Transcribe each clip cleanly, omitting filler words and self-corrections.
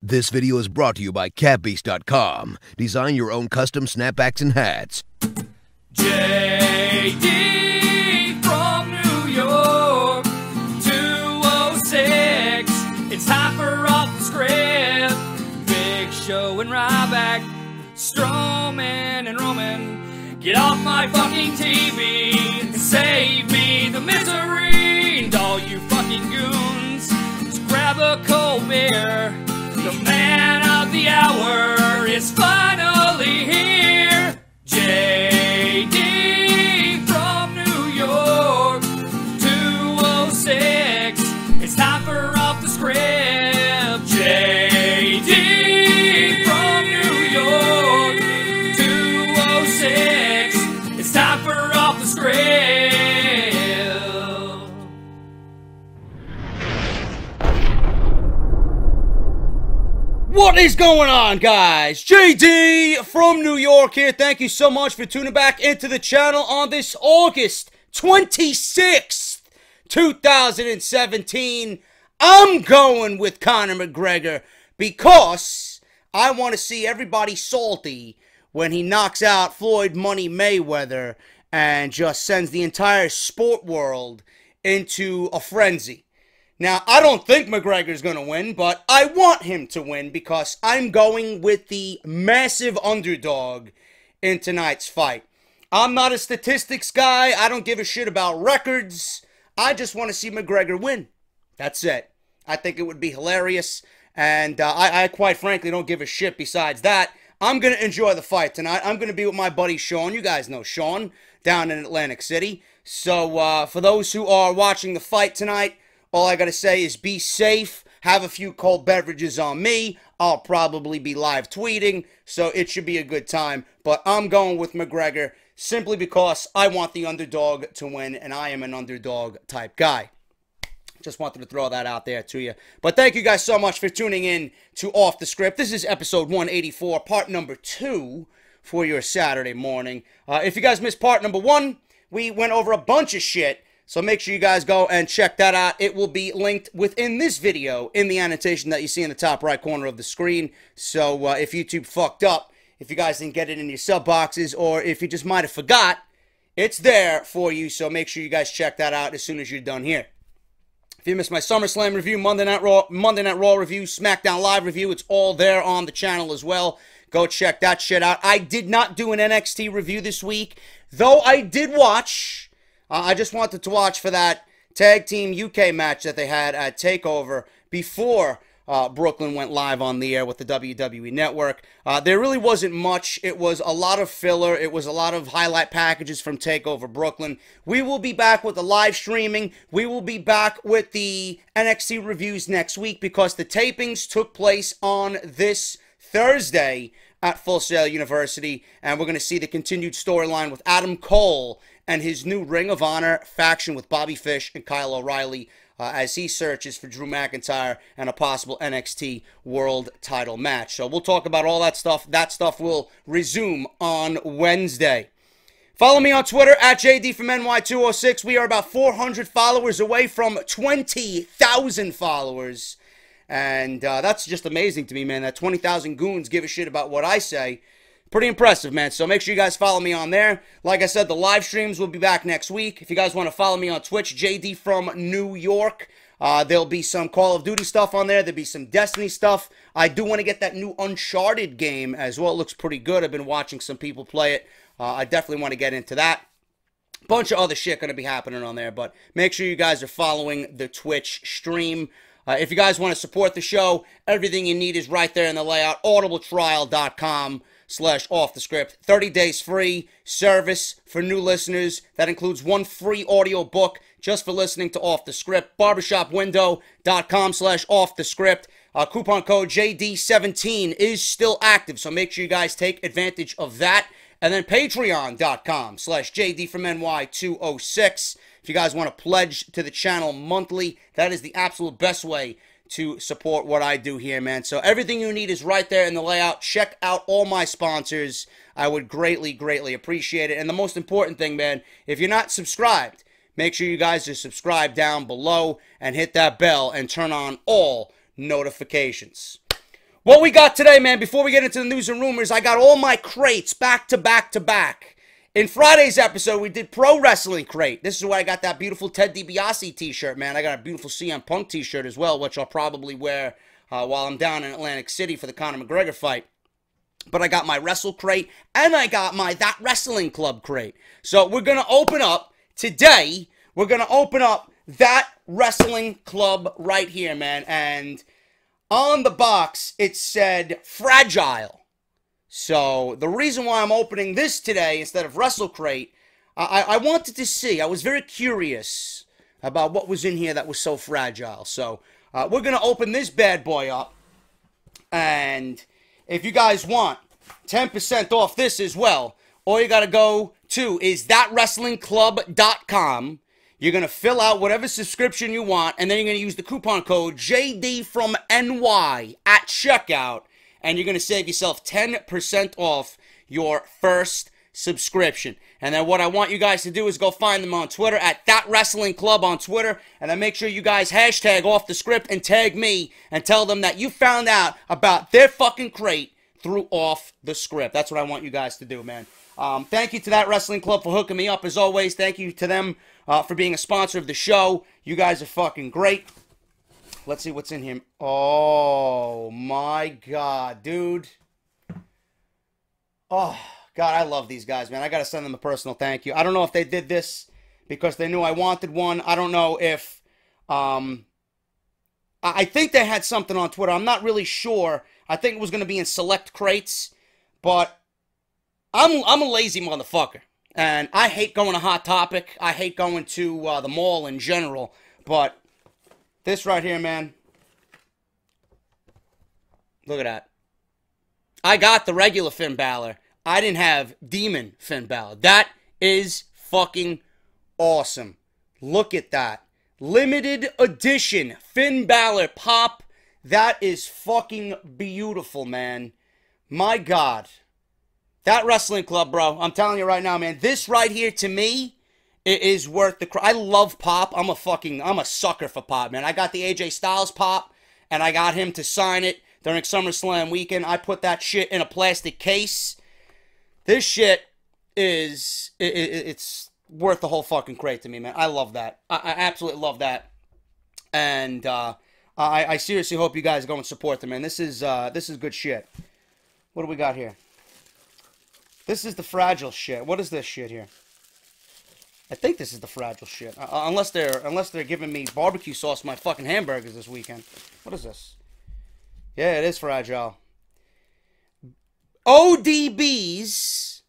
This video is brought to you by catbeast.com. Design your own custom snapbacks and hats. JD from New York, 206. It's time for Off the Script. Big Show and Ryback, Strowman and Roman. Get off my fucking TV and save me the misery. And all you fucking goons, just grab a cold beer. The man of the hour is finally here. JD from New York, 206. It's time for Off the Script. JD from New York, 206. It's time for Off the Script. What is going on, guys? JD from New York here. Thank you so much for tuning back into the channel on this August 26th, 2017. I'm going with Conor McGregor because I want to see everybody salty when he knocks out Floyd Money Mayweather and just sends the entire sport world into a frenzy. Now, I don't think McGregor's going to win, but I want him to win because I'm going with the massive underdog in tonight's fight. I'm not a statistics guy. I don't give a shit about records. I just want to see McGregor win. That's it. I think it would be hilarious, and I quite frankly don't give a shit besides that. I'm going to enjoy the fight tonight. I'm going to be with my buddy Sean. You guys know Sean down in Atlantic City. So for those who are watching the fight tonight, all I gotta say is be safe, have a few cold beverages on me. I'll probably be live tweeting, so it should be a good time. But I'm going with McGregor simply because I want the underdog to win, and I am an underdog type guy. Just wanted to throw that out there to you. But thank you guys so much for tuning in to Off the Script. This is episode 184, part number 2 for your Saturday morning. If you guys missed part number 1, we went over a bunch of shit. So make sure you guys go and check that out. It will be linked within this video in the annotation that you see in the top right corner of the screen. So if YouTube fucked up, if you guys didn't get it in your sub boxes, or if you just might have forgot, it's there for you. So make sure you guys check that out as soon as you're done here. If you missed my Summerslam review, Monday Night Raw review, SmackDown Live review, it's all there on the channel as well. Go check that shit out. I did not do an NXT review this week, though I did watch... I just wanted to watch for that Tag Team UK match that they had at TakeOver before Brooklyn went live on the air with the WWE Network. There really wasn't much. It was a lot of filler. It was a lot of highlight packages from TakeOver Brooklyn. We will be back with the live streaming. We will be back with the NXT reviews next week because the tapings took place on this Thursday at Full Sail University, and we're going to see the continued storyline with Adam Cole and his new Ring of Honor faction with Bobby Fish and Kyle O'Reilly as he searches for Drew McIntyre and a possible NXT World Title match. So we'll talk about all that stuff. That stuff will resume on Wednesday. Follow me on Twitter at JDFROMNY206. We are about 400 followers away from 20,000 followers. And that's just amazing to me, man, that 20,000 goons give a shit about what I say. Pretty impressive, man. So make sure you guys follow me on there. Like I said, the live streams will be back next week. If you guys want to follow me on Twitch, JD from New York. There'll be some Call of Duty stuff on there. There'll be some Destiny stuff. I do want to get that new Uncharted game as well. It looks pretty good. I've been watching some people play it. I definitely want to get into that. Bunch of other shit going to be happening on there, but make sure you guys are following the Twitch stream. If you guys want to support the show, everything you need is right there in the layout. audibletrial.com/offthescript. 30 days free service for new listeners. That includes one free audio book just for listening to Off the Script. barbershopwindow.com/offthescript. Coupon code JD17 is still active, so make sure you guys take advantage of that. And then patreon.com/JDFROMNY206. If you guys want to pledge to the channel monthly, that is the absolute best way to support what I do here, man. So everything you need is right there in the layout. Check out all my sponsors. I would greatly, greatly appreciate it. And the most important thing, man, if you're not subscribed, make sure you guys are subscribed down below and hit that bell and turn on all notifications. What we got today, man, before we get into the news and rumors, I got all my crates back to back to back. In Friday's episode, we did Pro Wrestling Crate. This is where I got that beautiful Ted DiBiase t-shirt, man. I got a beautiful CM Punk t-shirt as well, which I'll probably wear while I'm down in Atlantic City for the Conor McGregor fight. But I got my Wrestle Crate, and I got my That Wrestling Club crate. So we're going to open up, today, we're going to open up That Wrestling Club right here, man. And on the box, it said Fragile. So the reason why I'm opening this today instead of Wrestle Crate, I wanted to see, I was very curious about what was in here that was so fragile. So we're going to open this bad boy up, and if you guys want 10% off this as well, all you got to go to is thatwrestlingclub.com. You're going to fill out whatever subscription you want, and then you're going to use the coupon code JDFROMNY at checkout, and you're going to save yourself 10% off your first subscription. And then what I want you guys to do is go find them on Twitter at That Wrestling Club on Twitter, and then make sure you guys hashtag off the script and tag me and tell them that you found out about their fucking crate through Off the Script. That's what I want you guys to do, man. Thank you to That Wrestling Club for hooking me up as always. Thank you to them for being a sponsor of the show. You guys are fucking great. Let's see what's in here. Oh my God, dude. Oh God, I love these guys, man. I gotta send them a personal thank you. I don't know if they did this because they knew I wanted one. I don't know if I think they had something on Twitter. I'm not really sure. I think it was gonna be in select crates, but I'm a lazy motherfucker, and I hate going to Hot Topic. I hate going to the mall in general, but this right here, man. Look at that. I got the regular Finn Balor. I didn't have Demon Finn Balor. That is fucking awesome. Look at that. Limited edition Finn Balor pop. That is fucking beautiful, man. My God. That Wrestling Club, bro. I'm telling you right now, man. This right here, to me, it is worth the... I love pop. I'm a sucker for pop, man. I got the AJ Styles pop, and I got him to sign it during Summerslam weekend. I put that shit in a plastic case. This shit is... It's worth the whole fucking crate to me, man. I love that. I absolutely love that. And I seriously hope you guys go and support them, man. This is good shit. What do we got here? This is the fragile shit. What is this shit here? I think this is the fragile shit. Unless they're giving me barbecue sauce for my fucking hamburgers this weekend. What is this? Yeah, it is fragile. ODB's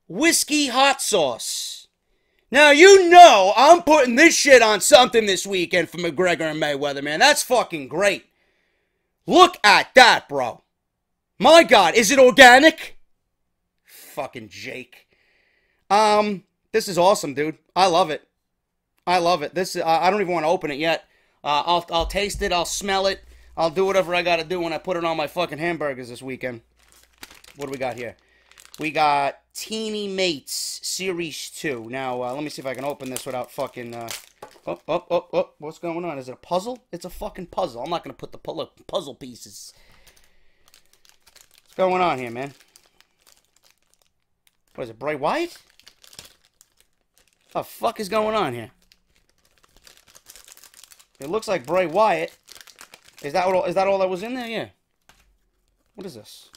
Whiskey Hot Sauce. Now, you know I'm putting this shit on something this weekend for McGregor and Mayweather, man. That's fucking great. Look at that, bro. My God, is it organic? Fucking Jake. This is awesome, dude. I love it. I love it. This I don't even want to open it yet. I'll taste it. I'll smell it. I'll do whatever I got to do when I put it on my fucking hamburgers this weekend. What do we got here? We got Teeny Mates Series 2. Now, let me see if I can open this without fucking... Oh. What's going on? Is it a puzzle? It's a fucking puzzle. I'm not going to put the puzzle pieces. What's going on here, man? What is it, Bray Wyatt? What the fuck is going on here? It looks like Bray Wyatt. Is that all that was in there? Yeah. What is this?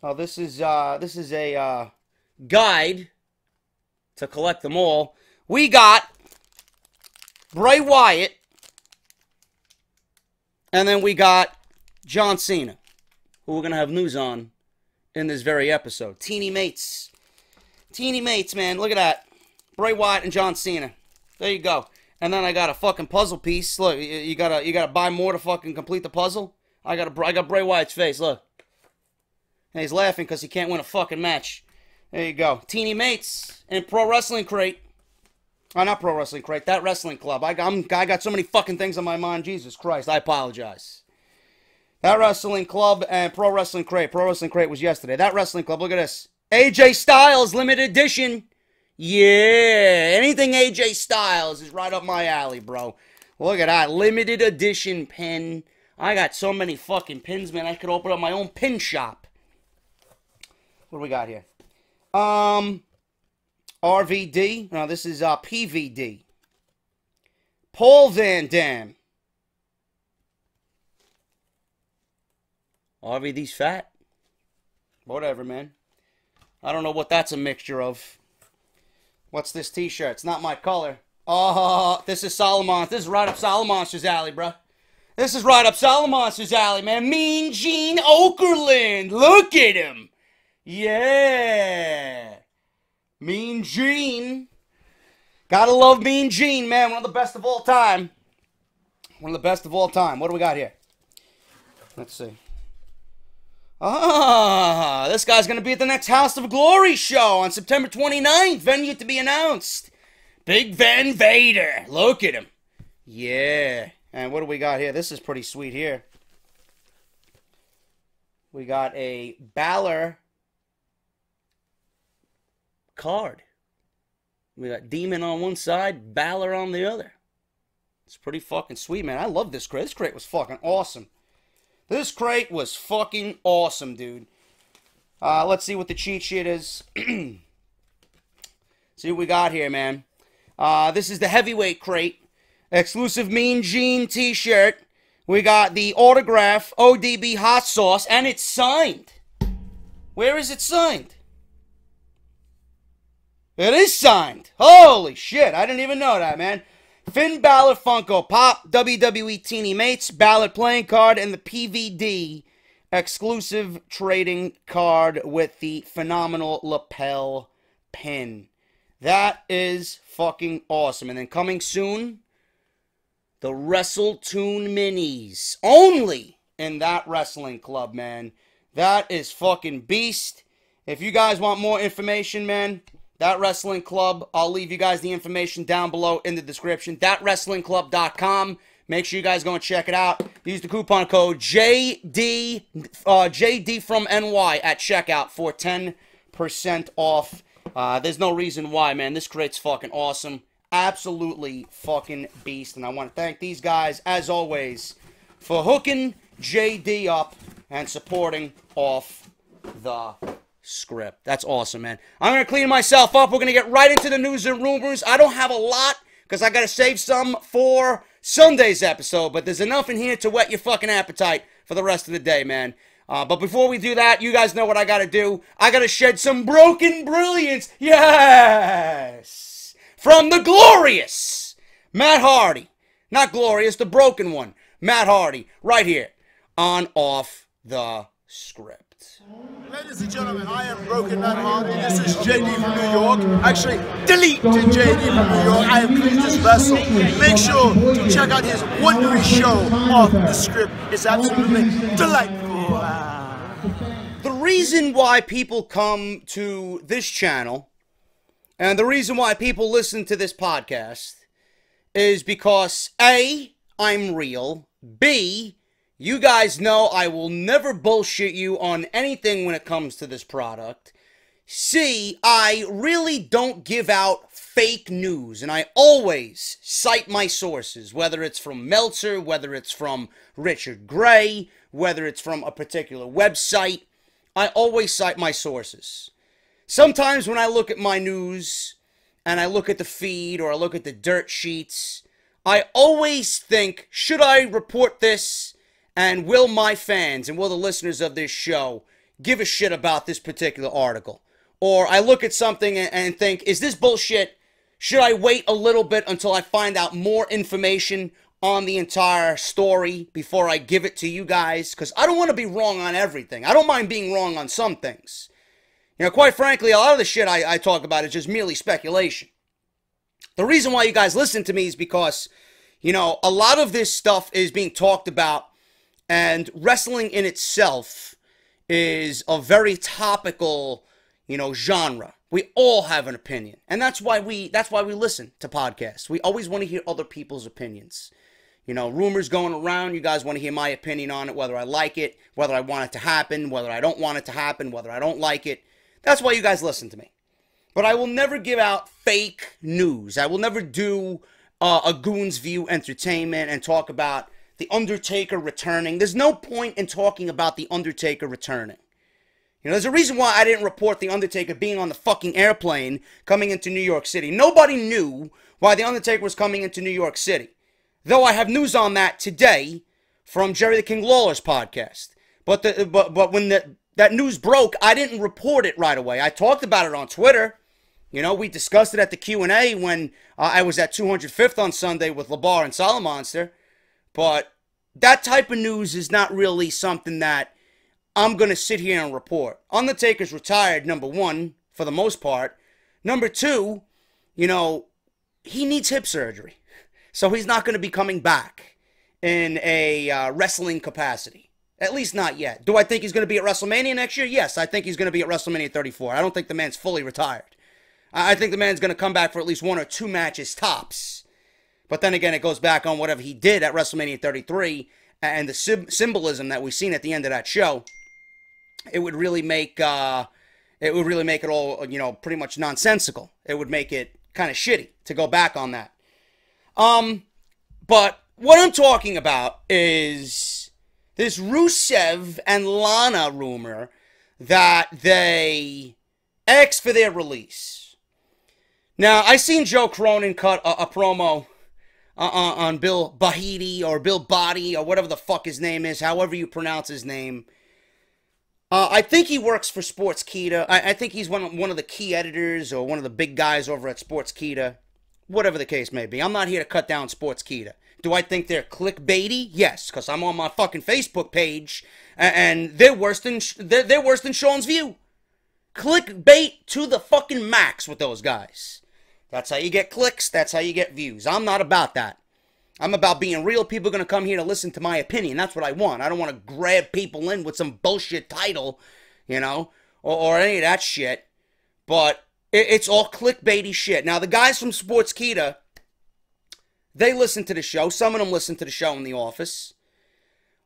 Oh, this is a guide to collect them all. We got Bray Wyatt, and then we got John Cena, who we're going to have news on in this very episode. Teeny Mates. Teeny Mates, man. Look at that. Bray Wyatt and John Cena. There you go. And then I got a fucking puzzle piece. Look, you gotta buy more to fucking complete the puzzle. I got Bray Wyatt's face, look. And he's laughing because he can't win a fucking match. There you go. Teeny Mates and Pro Wrestling Crate. Oh, not Pro Wrestling Crate. That Wrestling Club. I got so many fucking things on my mind. Jesus Christ. I apologize. That Wrestling Club and Pro Wrestling Crate. Pro Wrestling Crate was yesterday. That Wrestling Club. Look at this. AJ Styles limited edition. Yeah. Anything AJ Styles is right up my alley, bro. Look at that. Limited edition pin. I got so many fucking pins, man. I could open up my own pin shop. What do we got here? RVD. No, this is PVD. Paul Van Dam. RVD's fat. Whatever, man. I don't know what that's a mixture of. What's this t-shirt? It's not my color. Oh, this is Solomon. This is right up Solomonster's alley, bro. This is right up Solomonster's alley, man. Mean Gene Okerlund. Look at him. Yeah. Mean Gene. Gotta love Mean Gene, man. One of the best of all time. One of the best of all time. What do we got here? Let's see. Ah, this guy's going to be at the next House of Glory show on September 29th. Venue to be announced. Big Van Vader. Look at him. Yeah. And what do we got here? This is pretty sweet here. We got a Balor card. We got Demon on one side, Balor on the other. It's pretty fucking sweet, man. I love this crate. This crate was fucking awesome. This crate was fucking awesome, dude. Let's see what the cheat sheet is. See what we got here, man. This is the heavyweight crate. Exclusive Mean Gene t-shirt. We got the autograph, ODB hot sauce, and it's signed. Where is it signed? It is signed. Holy shit, I didn't even know that, man. Finn Balor Funko Pop, WWE Teeny Mates, Ballot playing card, and the PVD exclusive trading card with the phenomenal lapel pin. That is fucking awesome. And then coming soon, the WrestleTune Minis. Only in that wrestling club, man. That is fucking beast. If you guys want more information, man, That Wrestling Club, I'll leave you guys the information down below in the description. ThatWrestlingClub.com. Make sure you guys go and check it out. Use the coupon code JD from NY at checkout for 10% off. There's no reason why, man. This crate's fucking awesome. Absolutely fucking beast. And I want to thank these guys, as always, for hooking JD up and supporting off the script. That's awesome, man. I'm going to clean myself up. We're going to get right into the news and rumors. I don't have a lot because I got to save some for Sunday's episode, but there's enough in here to whet your fucking appetite for the rest of the day, man. But before we do that, you guys know what I got to do. I got to shed some broken brilliance. Yes! From the glorious Matt Hardy. Not glorious, the broken one. Matt Hardy, right here on Off the Script. Ladies and gentlemen, I am Broken Matt Hardy. This is JD from New York. Actually, delete to JD from New York. I have cleaned this vessel. Make sure to check out his wonderful show, Off the Script. It's absolutely delightful. The reason why people come to this channel and the reason why people listen to this podcast is because A, I'm real, B, you guys know I will never bullshit you on anything when it comes to this product. C, I really don't give out fake news, and I always cite my sources, whether it's from Meltzer, whether it's from Richard Gray, whether it's from a particular website. I always cite my sources. Sometimes when I look at my news, and I look at the feed, or I look at the dirt sheets, I always think, should I report this? And will my fans and will the listeners of this show give a shit about this particular article? Or I look at something and think, is this bullshit? Should I wait a little bit until I find out more information on the entire story before I give it to you guys? Because I don't want to be wrong on everything. I don't mind being wrong on some things. You know, quite frankly, a lot of the shit I talk about is just merely speculation. The reason why you guys listen to me is because, you know, a lot of this stuff is being talked about. And wrestling in itself is a very topical, you know, genre. We all have an opinion. And that's why we listen to podcasts. We always want to hear other people's opinions. You know, rumors going around, you guys want to hear my opinion on it, whether I like it, whether I want it to happen, whether I don't want it to happen, whether I don't like it. That's why you guys listen to me. But I will never give out fake news. I will never do a Goon's View Entertainment and talk about the Undertaker returning. There's no point in talking about the Undertaker returning. You know, there's a reason why I didn't report the Undertaker being on the fucking airplane coming into New York City. Nobody knew why the Undertaker was coming into New York City. Though I have news on that today from Jerry the King Lawler's podcast. But when that news broke, I didn't report it right away. I talked about it on Twitter. You know, we discussed it at the Q&A when I was at 205th on Sunday with LeBar and Solomonster. But that type of news is not really something that I'm going to sit here and report. Undertaker's retired, number one, for the most part. Number two, you know, he needs hip surgery. So he's not going to be coming back in a wrestling capacity. At least not yet. Do I think he's going to be at WrestleMania next year? Yes, I think he's going to be at WrestleMania 34. I don't think the man's fully retired. I think the man's going to come back for at least 1 or 2 matches tops. But then again, it goes back on whatever he did at WrestleMania 33 and the symbolism that we've seen at the end of that show. It would really make it all, you know, pretty much nonsensical. It would make it kind of shitty to go back on that. But what I'm talking about is this Rusev and Lana rumor that they asked for their release. Now, I seen Joe Cronin cut a promo on Bill Bahidi or Bill Body or whatever the fuck his name is, however you pronounce his name. I think he works for Sportskeeda. I think he's one of the key editors or one of the big guys over at Sportskeeda. Whatever the case may be. I'm not here to cut down Sportskeeda. Do I think they're clickbaity? Yes, because I'm on my fucking Facebook page and they're worse than Sean's View. Clickbait to the fucking max with those guys. That's how you get clicks. That's how you get views. I'm not about that. I'm about being real. People are going to come here to listen to my opinion. That's what I want. I don't want to grab people in with some bullshit title, you know, or any of that shit. But it's all clickbaity shit. Now, the guys from Sportskeeda, they listen to the show. Some of them listen to the show in the office.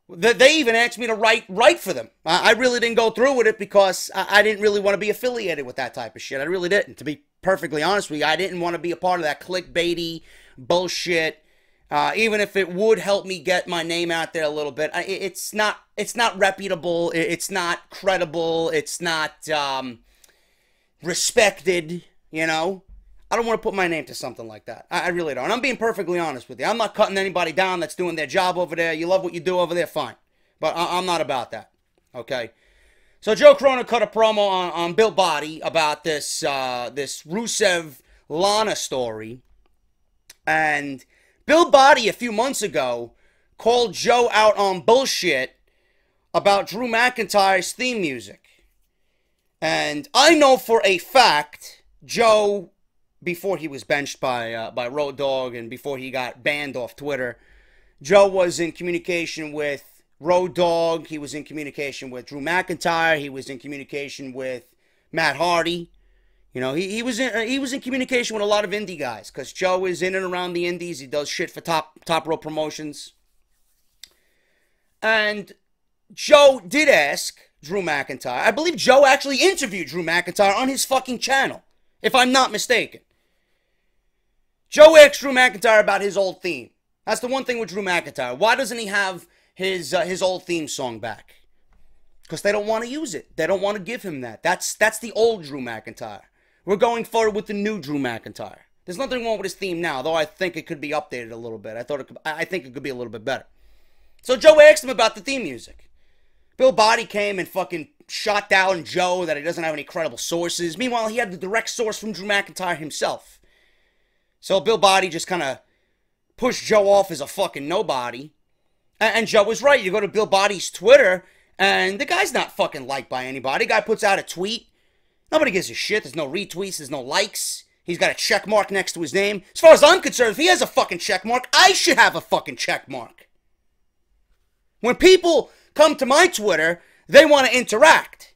They even asked me to write for them. I really didn't go through with it because I didn't really want to be affiliated with that type of shit. I really didn't. To be perfectly honest with you, I didn't want to be a part of that clickbaity bullshit. Even if it would help me get my name out there a little bit, it's not reputable. It's not credible. It's not respected. You know, I don't want to put my name to something like that. I really don't. And I'm being perfectly honest with you. I'm not cutting anybody down that's doing their job over there. You love what you do over there, fine. But I'm not about that. Okay. So Joe Cronin cut a promo on Bill Body about this Rusev Lana story, and Bill Body a few months ago called Joe out on bullshit about Drew McIntyre's theme music. And I know for a fact, Joe, before he was benched by Road Dogg and before he got banned off Twitter, Joe was in communication with Road Dogg. He was in communication with Drew McIntyre. He was in communication with Matt Hardy. You know, he was in communication with a lot of indie guys because Joe is in and around the indies. He does shit for top rope promotions. And Joe did ask Drew McIntyre. I believe Joe actually interviewed Drew McIntyre on his fucking channel, if I'm not mistaken. Joe asked Drew McIntyre about his old theme. That's the one thing with Drew McIntyre. Why doesn't he have his old theme song back? Because they don't want to use it. They don't want to give him that. That's the old Drew McIntyre. We're going forward with the new Drew McIntyre. There's nothing wrong with his theme now, though I think it could be updated a little bit. I think it could be a little bit better. So Joe asked him about the theme music. Bill Body came and fucking shot down Joe that he doesn't have any credible sources. Meanwhile, he had the direct source from Drew McIntyre himself. So Bill Body just kind of pushed Joe off as a fucking nobody. And Joe was right. You go to Bill Body's Twitter, and the guy's not fucking liked by anybody. The guy puts out a tweet. Nobody gives a shit. There's no retweets. There's no likes. He's got a check mark next to his name. As far as I'm concerned, if he has a fucking check mark, I should have a fucking check mark. When people come to my Twitter, they want to interact.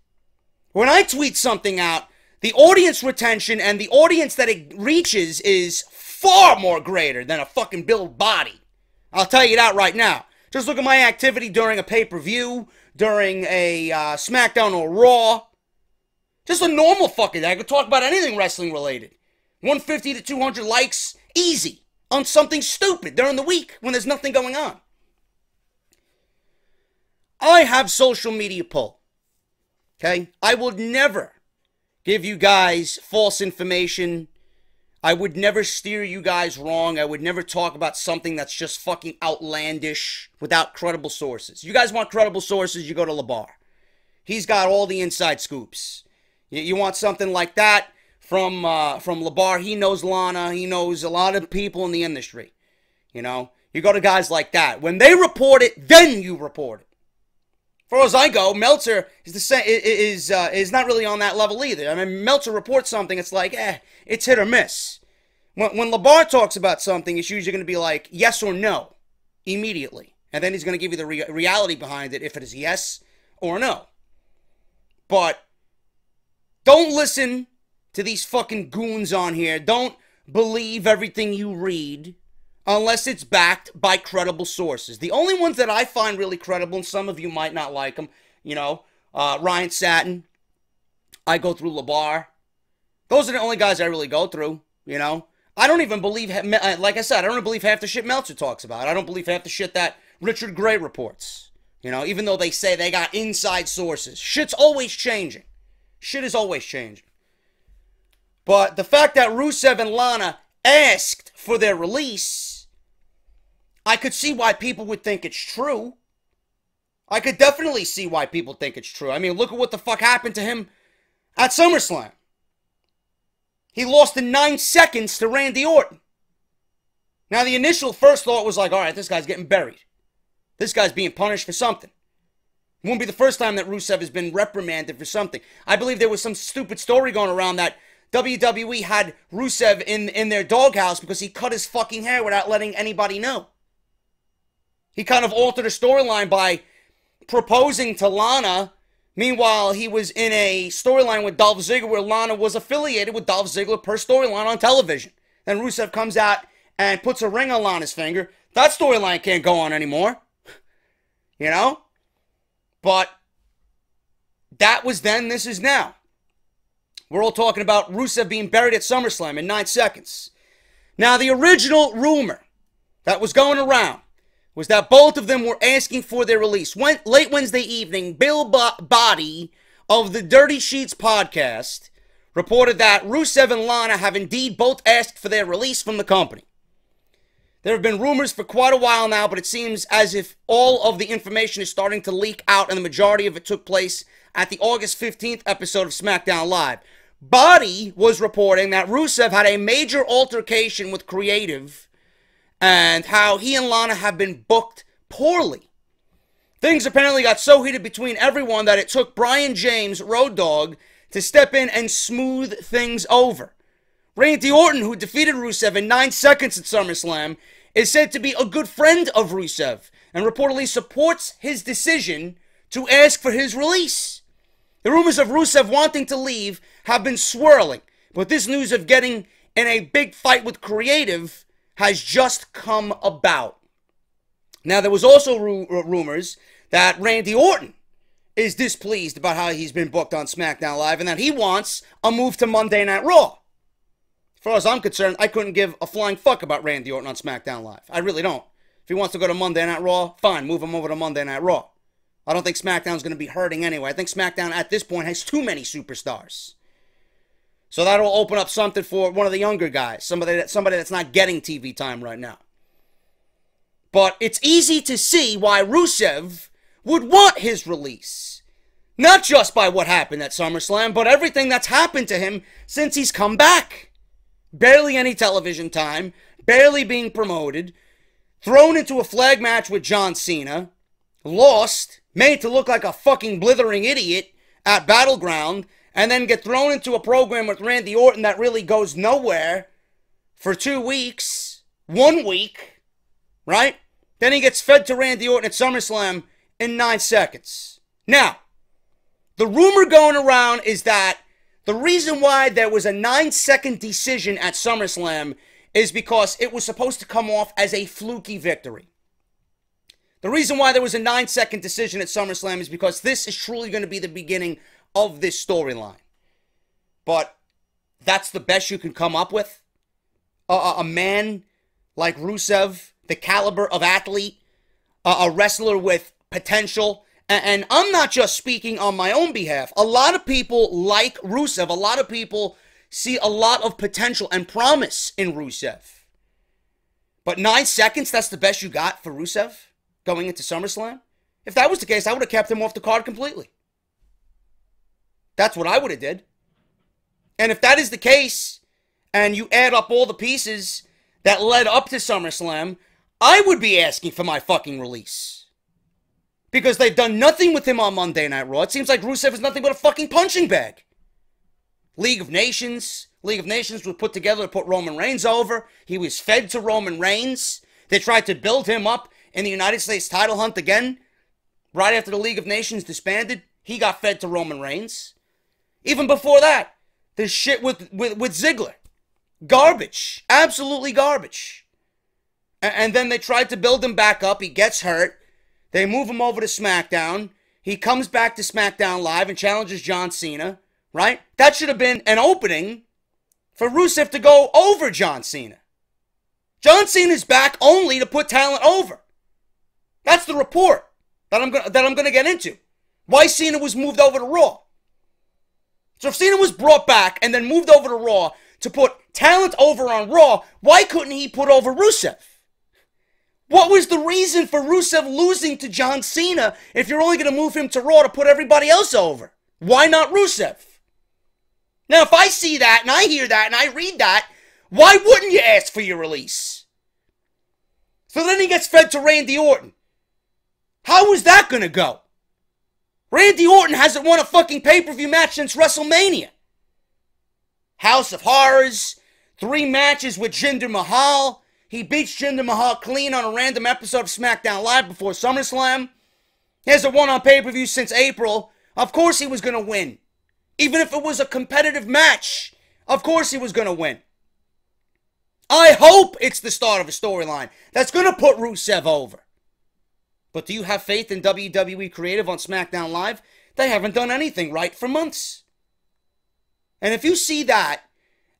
When I tweet something out, the audience retention and the audience that it reaches is far more greater than a fucking Bill Body. I'll tell you that right now. Just look at my activity during a pay-per-view, during a SmackDown or Raw. Just a normal fucking day. I could talk about anything wrestling related. 150 to 200 likes, easy. on something stupid during the week when there's nothing going on. I have social media pull. Okay? I would never give you guys false information. I would never steer you guys wrong. I would never talk about something that's just fucking outlandish without credible sources. You guys want credible sources, you go to LeBar. He's got all the inside scoops. You want something like that from LeBar. He knows Lana. He knows a lot of people in the industry. You know, you go to guys like that. When they report it, then you report it. As far as I go, Meltzer is the same. Is not really on that level either. I mean, Meltzer reports something, it's like, it's hit or miss. When LeBar talks about something, it's usually going to be like yes or no immediately, and then he's going to give you the reality behind it if it is yes or no. But don't listen to these fucking goons on here. Don't believe everything you read unless it's backed by credible sources. The only ones that I find really credible, and some of you might not like them, you know, Ryan Satin. I go through LeBar. Those are the only guys I really go through, you know. I don't even believe, like I said, I don't even believe half the shit Meltzer talks about. I don't believe half the shit that Richard Gray reports. You know, even though they say they got inside sources. Shit's always changing. Shit is always changing. But the fact that Rusev and Lana asked for their release, I could see why people would think it's true. I could definitely see why people think it's true. I mean, look at what the fuck happened to him at SummerSlam. He lost in 9 seconds to Randy Orton. Now, the initial first thought was like, all right, this guy's getting buried. This guy's being punished for something. It won't be the first time that Rusev has been reprimanded for something. I believe there was some stupid story going around that WWE had Rusev in their doghouse because he cut his fucking hair without letting anybody know. He kind of altered a storyline by proposing to Lana. Meanwhile, he was in a storyline with Dolph Ziggler where Lana was affiliated with Dolph Ziggler per storyline on television. Then Rusev comes out and puts a ring on Lana's finger. That storyline can't go on anymore. You know? But that was then, this is now. We're all talking about Rusev being buried at SummerSlam in 9 seconds. Now, the original rumor that was going around was that both of them were asking for their release. Late Wednesday evening, Bill Body of the Dirty Sheets podcast reported that Rusev and Lana have indeed both asked for their release from the company. There have been rumors for quite a while now, but it seems as if all of the information is starting to leak out, and the majority of it took place at the August 15th episode of SmackDown Live. Body was reporting that Rusev had a major altercation with Creative and how he and Lana have been booked poorly. Things apparently got so heated between everyone that it took Brian James, Road Dogg, to step in and smooth things over. Randy Orton, who defeated Rusev in 9 seconds at SummerSlam, is said to be a good friend of Rusev and reportedly supports his decision to ask for his release. The rumors of Rusev wanting to leave have been swirling, but this news of getting in a big fight with Creative has just come about. Now, there was also rumors that Randy Orton is displeased about how he's been booked on SmackDown Live and that he wants a move to Monday Night Raw. As far as I'm concerned, I couldn't give a flying fuck about Randy Orton on SmackDown Live. I really don't. If he wants to go to Monday Night Raw, fine, move him over to Monday Night Raw. I don't think SmackDown's going to be hurting anyway. I think SmackDown at this point has too many superstars. So that'll open up something for one of the younger guys, somebody that's not getting TV time right now. But it's easy to see why Rusev would want his release. Not just by what happened at SummerSlam, but everything that's happened to him since he's come back. Barely any television time, barely being promoted, thrown into a flag match with John Cena, lost, made to look like a fucking blithering idiot at Battleground, and then get thrown into a program with Randy Orton that really goes nowhere for 2 weeks, 1 week, right? Then he gets fed to Randy Orton at SummerSlam in 9 seconds. Now, the rumor going around is that the reason why there was a 9-second decision at SummerSlam is because it was supposed to come off as a fluky victory. The reason why there was a 9-second decision at SummerSlam is because this is truly going to be the beginning of this storyline. But that's the best you can come up with? A man like Rusev, the caliber of athlete, a wrestler with potential. And I'm not just speaking on my own behalf. A lot of people like Rusev. A lot of people see a lot of potential and promise in Rusev. But 9 seconds, that's the best you got for Rusev going into SummerSlam? If that was the case, I would have kept him off the card completely. That's what I would have did. And if that is the case, and you add up all the pieces that led up to SummerSlam, I would be asking for my fucking release. Because they've done nothing with him on Monday Night Raw. It seems like Rusev is nothing but a fucking punching bag. League of Nations was put together to put Roman Reigns over. He was fed to Roman Reigns. They tried to build him up in the United States title hunt again. Right after the League of Nations disbanded, he got fed to Roman Reigns. Even before that, this shit with Ziggler. Garbage. Absolutely garbage. And then they tried to build him back up. He gets hurt. They move him over to SmackDown. He comes back to SmackDown Live and challenges John Cena. Right? That should have been an opening for Rusev to go over John Cena. John Cena's back only to put talent over. That's the report that I'm gonna get into. Why Cena was moved over to Raw. So if Cena was brought back and then moved over to Raw to put talent over on Raw, why couldn't he put over Rusev? What was the reason for Rusev losing to John Cena if you're only going to move him to Raw to put everybody else over? Why not Rusev? Now, if I see that and I hear that and I read that, why wouldn't you ask for your release? So then he gets fed to Randy Orton. How is that going to go? Randy Orton hasn't won a fucking pay-per-view match since WrestleMania. House of Horrors, 3 matches with Jinder Mahal. He beats Jinder Mahal clean on a random episode of SmackDown Live before SummerSlam. He hasn't won on pay-per-view since April. Of course he was going to win. Even if it was a competitive match, of course he was going to win. I hope it's the start of a storyline that's going to put Rusev over. But do you have faith in WWE Creative on SmackDown Live? They haven't done anything right for months. And if you see that,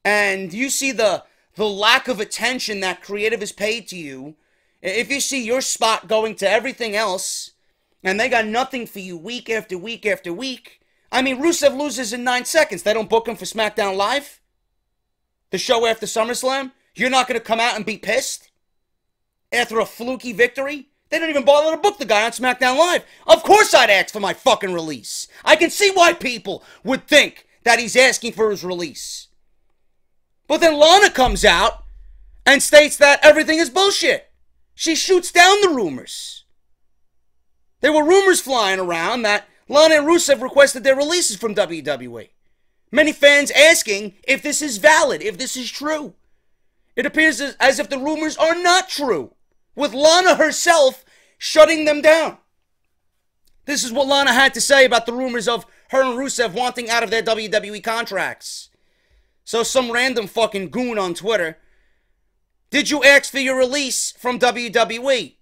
and you see the lack of attention that Creative has paid to you, if you see your spot going to everything else, and they got nothing for you week after week after week, I mean, Rusev loses in 9 seconds. They don't book him for SmackDown Live? The show after SummerSlam? You're not going to come out and be pissed? After a fluky victory? They didn't even bother to book the guy on SmackDown Live. Of course I'd ask for my fucking release. I can see why people would think that he's asking for his release. But then Lana comes out and states that everything is bullshit. She shoots down the rumors. There were rumors flying around that Lana and Rusev requested their releases from WWE. Many fans asking if this is valid, if this is true. It appears as if the rumors are not true, with Lana herself shutting them down. This is what Lana had to say about the rumors of her and Rusev wanting out of their WWE contracts. So some random fucking goon on Twitter, did you ask for your release from WWE?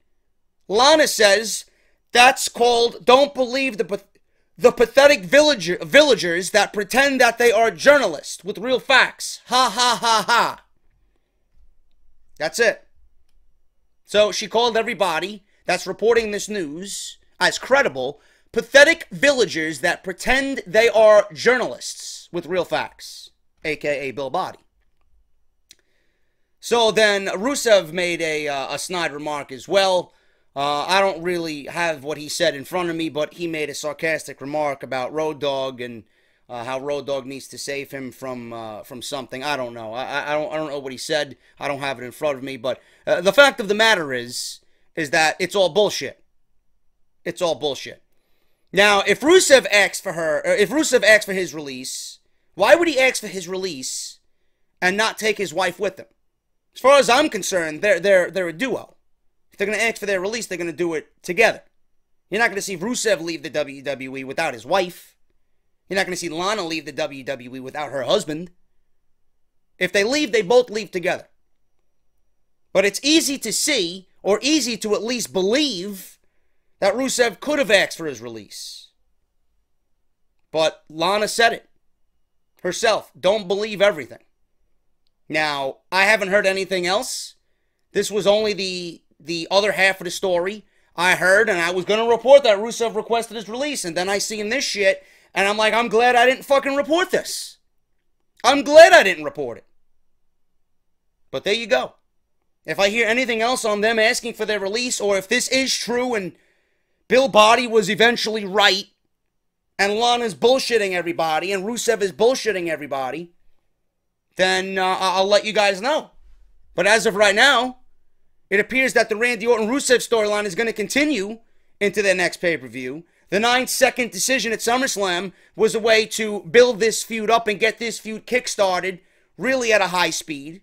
Lana says, that's called don't believe the pathetic villagers that pretend that they are journalists with real facts. Ha ha ha ha. That's it. So she called everybody that's reporting this news as credible, pathetic villagers that pretend they are journalists with real facts, a.k.a. Bill Body. So then Rusev made a snide remark as well. I don't really have what he said in front of me, but he made a sarcastic remark about Road Dogg and how Road Dogg needs to save him from something. I don't know. I don't know what he said. I don't have it in front of me. But the fact of the matter is that it's all bullshit. It's all bullshit. Now, if Rusev asked for his release, why would he ask for his release and not take his wife with him? As far as I'm concerned, they're a duo. If they're going to ask for their release, they're going to do it together. You're not going to see Rusev leave the WWE without his wife. You're not going to see Lana leave the WWE without her husband. If they leave, they both leave together. But it's easy to see, or easy to at least believe, that Rusev could have asked for his release. But Lana said it herself. Don't believe everything. Now, I haven't heard anything else This was only the other half of the story I heard, and I was going to report that Rusev requested his release, and then I seen this shit, and I'm like, I'm glad I didn't fucking report this. I'm glad I didn't report it. But there you go. If I hear anything else on them asking for their release, or if this is true and Bill Body was eventually right, and Lana's bullshitting everybody, and Rusev is bullshitting everybody, then I'll let you guys know. But as of right now, it appears that the Randy Orton-Rusev storyline is going to continue into their next pay-per-view. The 9-second decision at SummerSlam was a way to build this feud up and get this feud kick-started really at a high speed.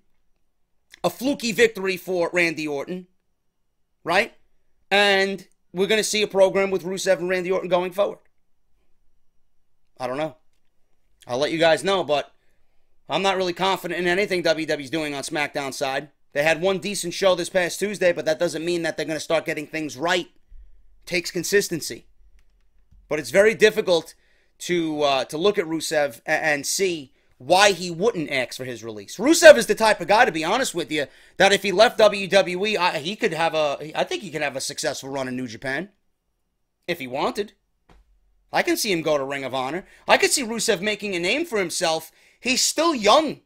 A fluky victory for Randy Orton, right? And we're going to see a program with Rusev and Randy Orton going forward. I don't know. I'll let you guys know, but I'm not really confident in anything WWE's doing on SmackDown side. They had one decent show this past Tuesday, but that doesn't mean that they're going to start getting things right. Takes consistency. But it's very difficult to look at Rusev and see why he wouldn't ask for his release. Rusev is the type of guy, to be honest with you, that if he left WWE, I think he could have a successful run in New Japan. If he wanted. I can see him go to Ring of Honor. I could see Rusev making a name for himself. He's still young.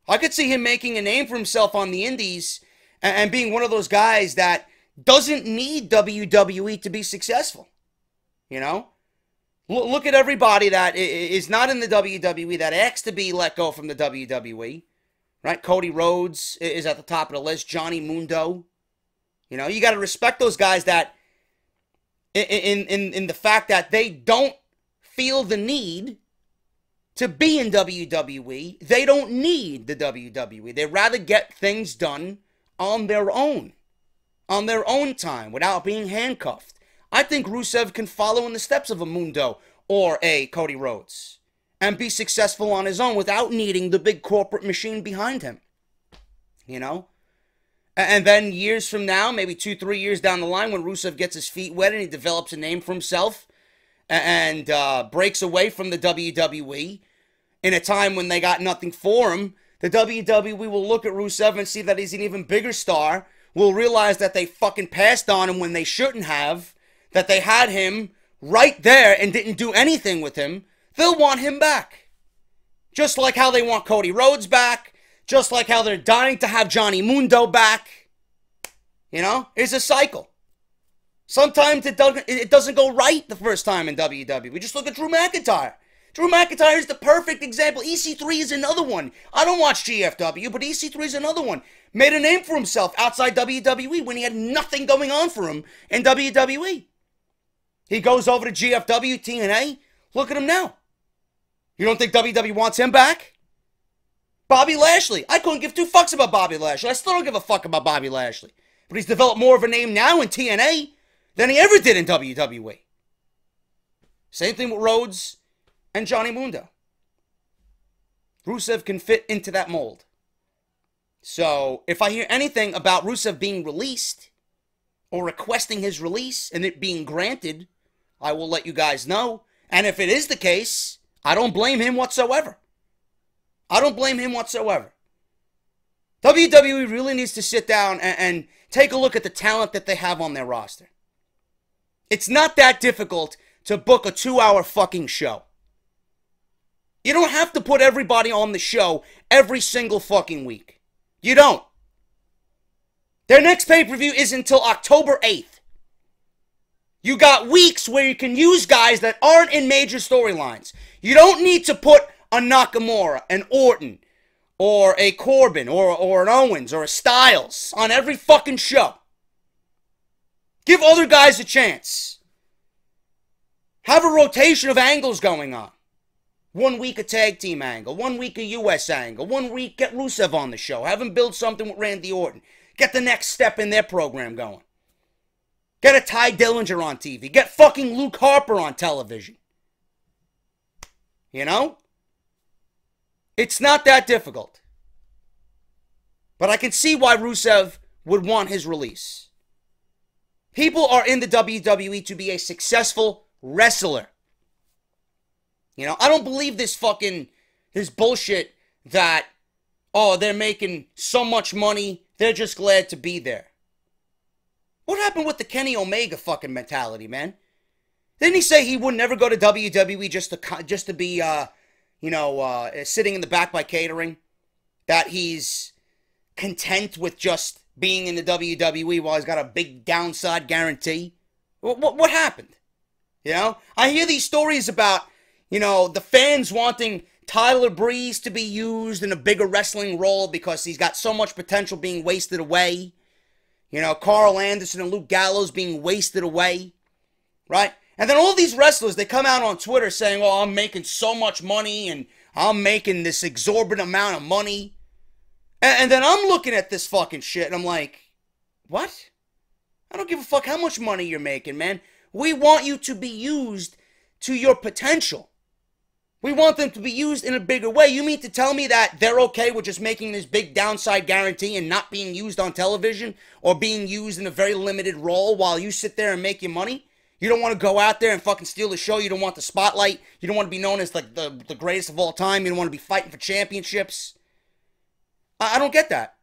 I could see him making a name for himself on the indies and being one of those guys that doesn't need WWE to be successful. You know? Look at everybody that is not in the WWE that asks to be let go from the WWE. Right? Cody Rhodes is at the top of the list. Johnny Mundo. You know, you got to respect those guys that in the fact that they don't feel the need to be in WWE. They don't need the WWE. They'd rather get things done on their own time, without being handcuffed. I think Rusev can follow in the steps of a Mundo or a Cody Rhodes and be successful on his own without needing the big corporate machine behind him. You know? And then years from now, maybe 2-3 years down the line, when Rusev gets his feet wet and he develops a name for himself and breaks away from the WWE in a time when they got nothing for him, the WWE will look at Rusev and see that he's an even bigger star, will realize that they fucking passed on him when they shouldn't have, that they had him right there and didn't do anything with him. They'll want him back. Just like how they want Cody Rhodes back, just like how they're dying to have Johnny Mundo back. You know, it's a cycle. Sometimes it doesn't go right the first time in WWE. Just look at Drew McIntyre. Drew McIntyre is the perfect example. EC3 is another one. I don't watch GFW, but EC3 is another one. Made a name for himself outside WWE when he had nothing going on for him in WWE. He goes over to GFW, TNA. Look at him now. You don't think WWE wants him back? Bobby Lashley. I couldn't give two fucks about Bobby Lashley. I still don't give a fuck about Bobby Lashley. But he's developed more of a name now in TNA than he ever did in WWE. Same thing with Rhodes and Johnny Mundo. Rusev can fit into that mold. So, if I hear anything about Rusev being released or requesting his release and it being granted, I will let you guys know. And if it is the case, I don't blame him whatsoever. I don't blame him whatsoever. WWE really needs to sit down and take a look at the talent that they have on their roster. It's not that difficult to book a 2-hour fucking show. You don't have to put everybody on the show every single fucking week. You don't. Their next pay-per-view is until October 8th. You got weeks where you can use guys that aren't in major storylines. You don't need to put a Nakamura, an Orton, or a Corbin, or an Owens, or a Styles on every fucking show. Give other guys a chance. Have a rotation of angles going on. 1 week a tag team angle, 1 week a US angle, 1 week get Rusev on the show. Have him build something with Randy Orton. Get the next step in their program going. Get a Ty Dillinger on TV. Get fucking Luke Harper on television. You know? It's not that difficult. But I can see why Rusev would want his release. People are in the WWE to be a successful wrestler. You know, I don't believe this bullshit that, oh, they're making so much money They're just glad to be there. What happened with the Kenny Omega fucking mentality, man? Didn't he say he would never go to WWE just to be, sitting in the back by catering? That he's content with just being in the WWE while he's got a big downside guarantee? What happened? You know? I hear these stories about, the fans wanting Tyler Breeze to be used in a bigger wrestling role because he's got so much potential being wasted away. Carl Anderson and Luke Gallows being wasted away. Right? And then all these wrestlers, they come out on Twitter saying, oh, I'm making so much money and I'm making this exorbitant amount of money. And then I'm looking at this fucking shit and I'm like, what? I don't give a fuck how much money you're making, man. We want you to be used to your potential. We want them to be used in a bigger way. You mean to tell me that they're okay with just making this big downside guarantee and not being used on television or being used in a very limited role while you sit there and make your money? You don't want to go out there and fucking steal the show. You don't want the spotlight. You don't want to be known as like the greatest of all time. You don't want to be fighting for championships. I don't get that.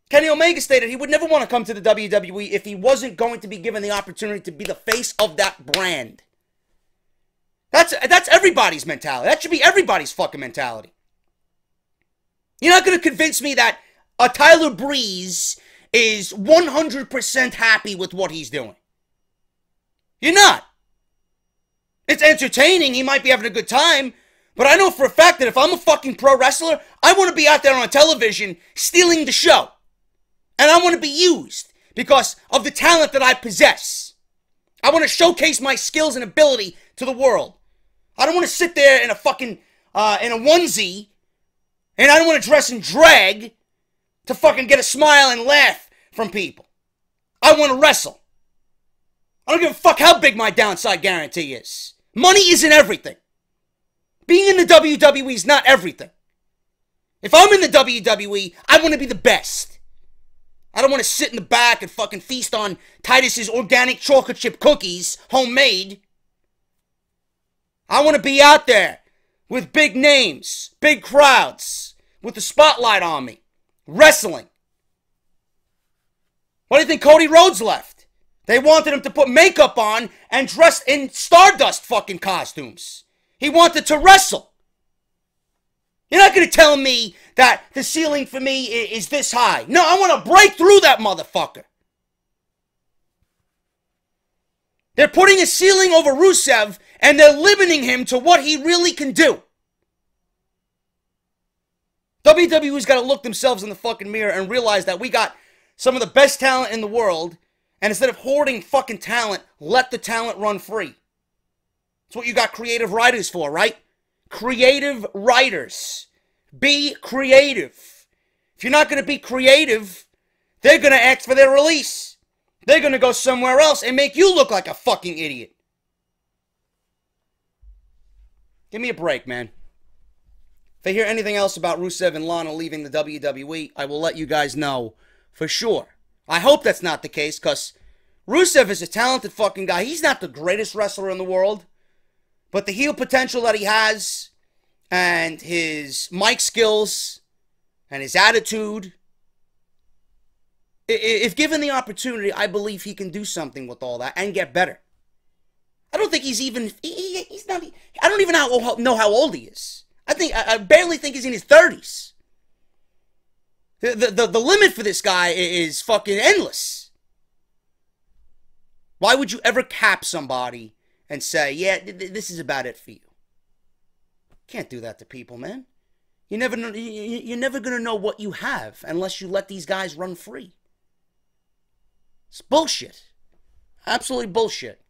Kenny Omega stated he would never want to come to the WWE if he wasn't going to be given the opportunity to be the face of that brand. That's everybody's mentality. That should be everybody's fucking mentality. You're not going to convince me that a Tyler Breeze is 100% happy with what he's doing. You're not. It's entertaining. He might be having a good time. But I know for a fact that if I'm a fucking pro wrestler, I want to be out there on television stealing the show. And I want to be used because of the talent that I possess. I want to showcase my skills and ability to the world. I don't want to sit there in a fucking, in a onesie, and I don't want to dress in drag to fucking get a smile and laugh from people. I want to wrestle. I don't give a fuck how big my downside guarantee is. Money isn't everything. Being in the WWE is not everything. If I'm in the WWE, I want to be the best. I don't want to sit in the back and fucking feast on Titus's organic chocolate chip cookies, homemade. I want to be out there with big names, big crowds, with the spotlight on me, wrestling. Why do you think Cody Rhodes left? They wanted him to put makeup on and dress in Stardust fucking costumes. He wanted to wrestle. You're not going to tell me that the ceiling for me is this high. No, I want to break through that motherfucker. They're putting a ceiling over Rusev and they're limiting him to what he really can do. WWE's got to look themselves in the fucking mirror and realize that we got some of the best talent in the world, and instead of hoarding fucking talent, let the talent run free. That's what you got creative writers for, right? Creative writers. Be creative. If you're not going to be creative, they're going to ask for their release. They're going to go somewhere else and make you look like a fucking idiot. Give me a break, man. If I hear anything else about Rusev and Lana leaving the WWE, I will let you guys know for sure. I hope that's not the case, because Rusev is a talented fucking guy. He's not the greatest wrestler in the world, but the heel potential that he has, and his mic skills, and his attitude, if given the opportunity, I believe he can do something with all that and get better. I don't think he's even, he's not, I don't even know how old he is. I barely think he's in his 30s. The limit for this guy is fucking endless. Why would you ever cap somebody and say, yeah, this is about it for you? Can't do that to people, man. You're never going to know what you have unless you let these guys run free. It's bullshit. Absolutely bullshit.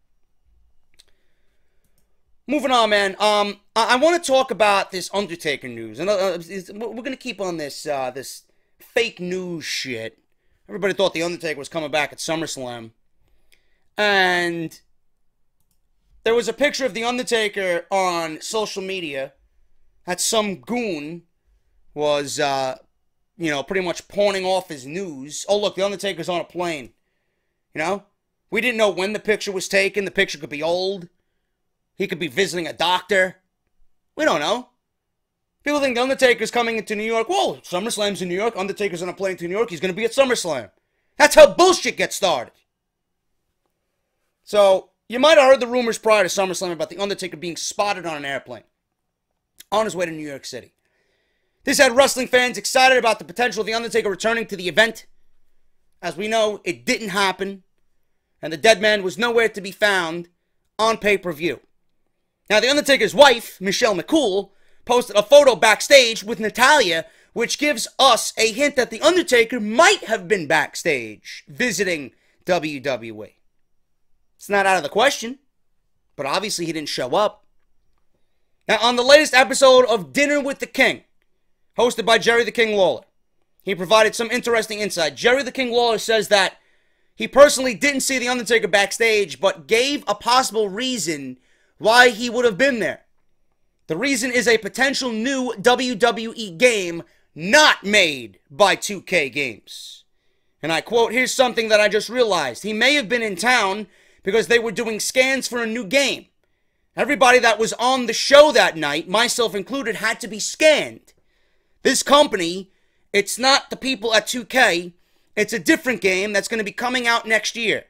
Moving on, man. I want to talk about this Undertaker news. And we're going to keep on this this fake news shit. Everybody thought the Undertaker was coming back at SummerSlam. And there was a picture of the Undertaker on social media that some goon was, pretty much pawning off his news. Oh, look, the Undertaker's on a plane. You know? We didn't know when the picture was taken. The picture could be old. He could be visiting a doctor. We don't know. People think The Undertaker's coming into New York. Whoa, SummerSlam's in New York. Undertaker's on a plane to New York. He's going to be at SummerSlam. That's how bullshit gets started. So, you might have heard the rumors prior to SummerSlam about The Undertaker being spotted on an airplane on his way to New York City. This had wrestling fans excited about the potential of The Undertaker returning to the event. As we know, it didn't happen, and the dead man was nowhere to be found on pay-per-view. Now, The Undertaker's wife, Michelle McCool, posted a photo backstage with Natalya, which gives us a hint that The Undertaker might have been backstage visiting WWE. It's not out of the question, but obviously he didn't show up. Now, on the latest episode of Dinner with the King, hosted by Jerry the King Lawler, he provided some interesting insight. Jerry the King Lawler says that he personally didn't see The Undertaker backstage, but gave a possible reason why he would have been there. The reason is a potential new WWE game not made by 2K Games. And I quote, here's something that I just realized. He may have been in town because they were doing scans for a new game. Everybody that was on the show that night, myself included, had to be scanned. This company, it's not the people at 2K, it's a different game that's going to be coming out next year.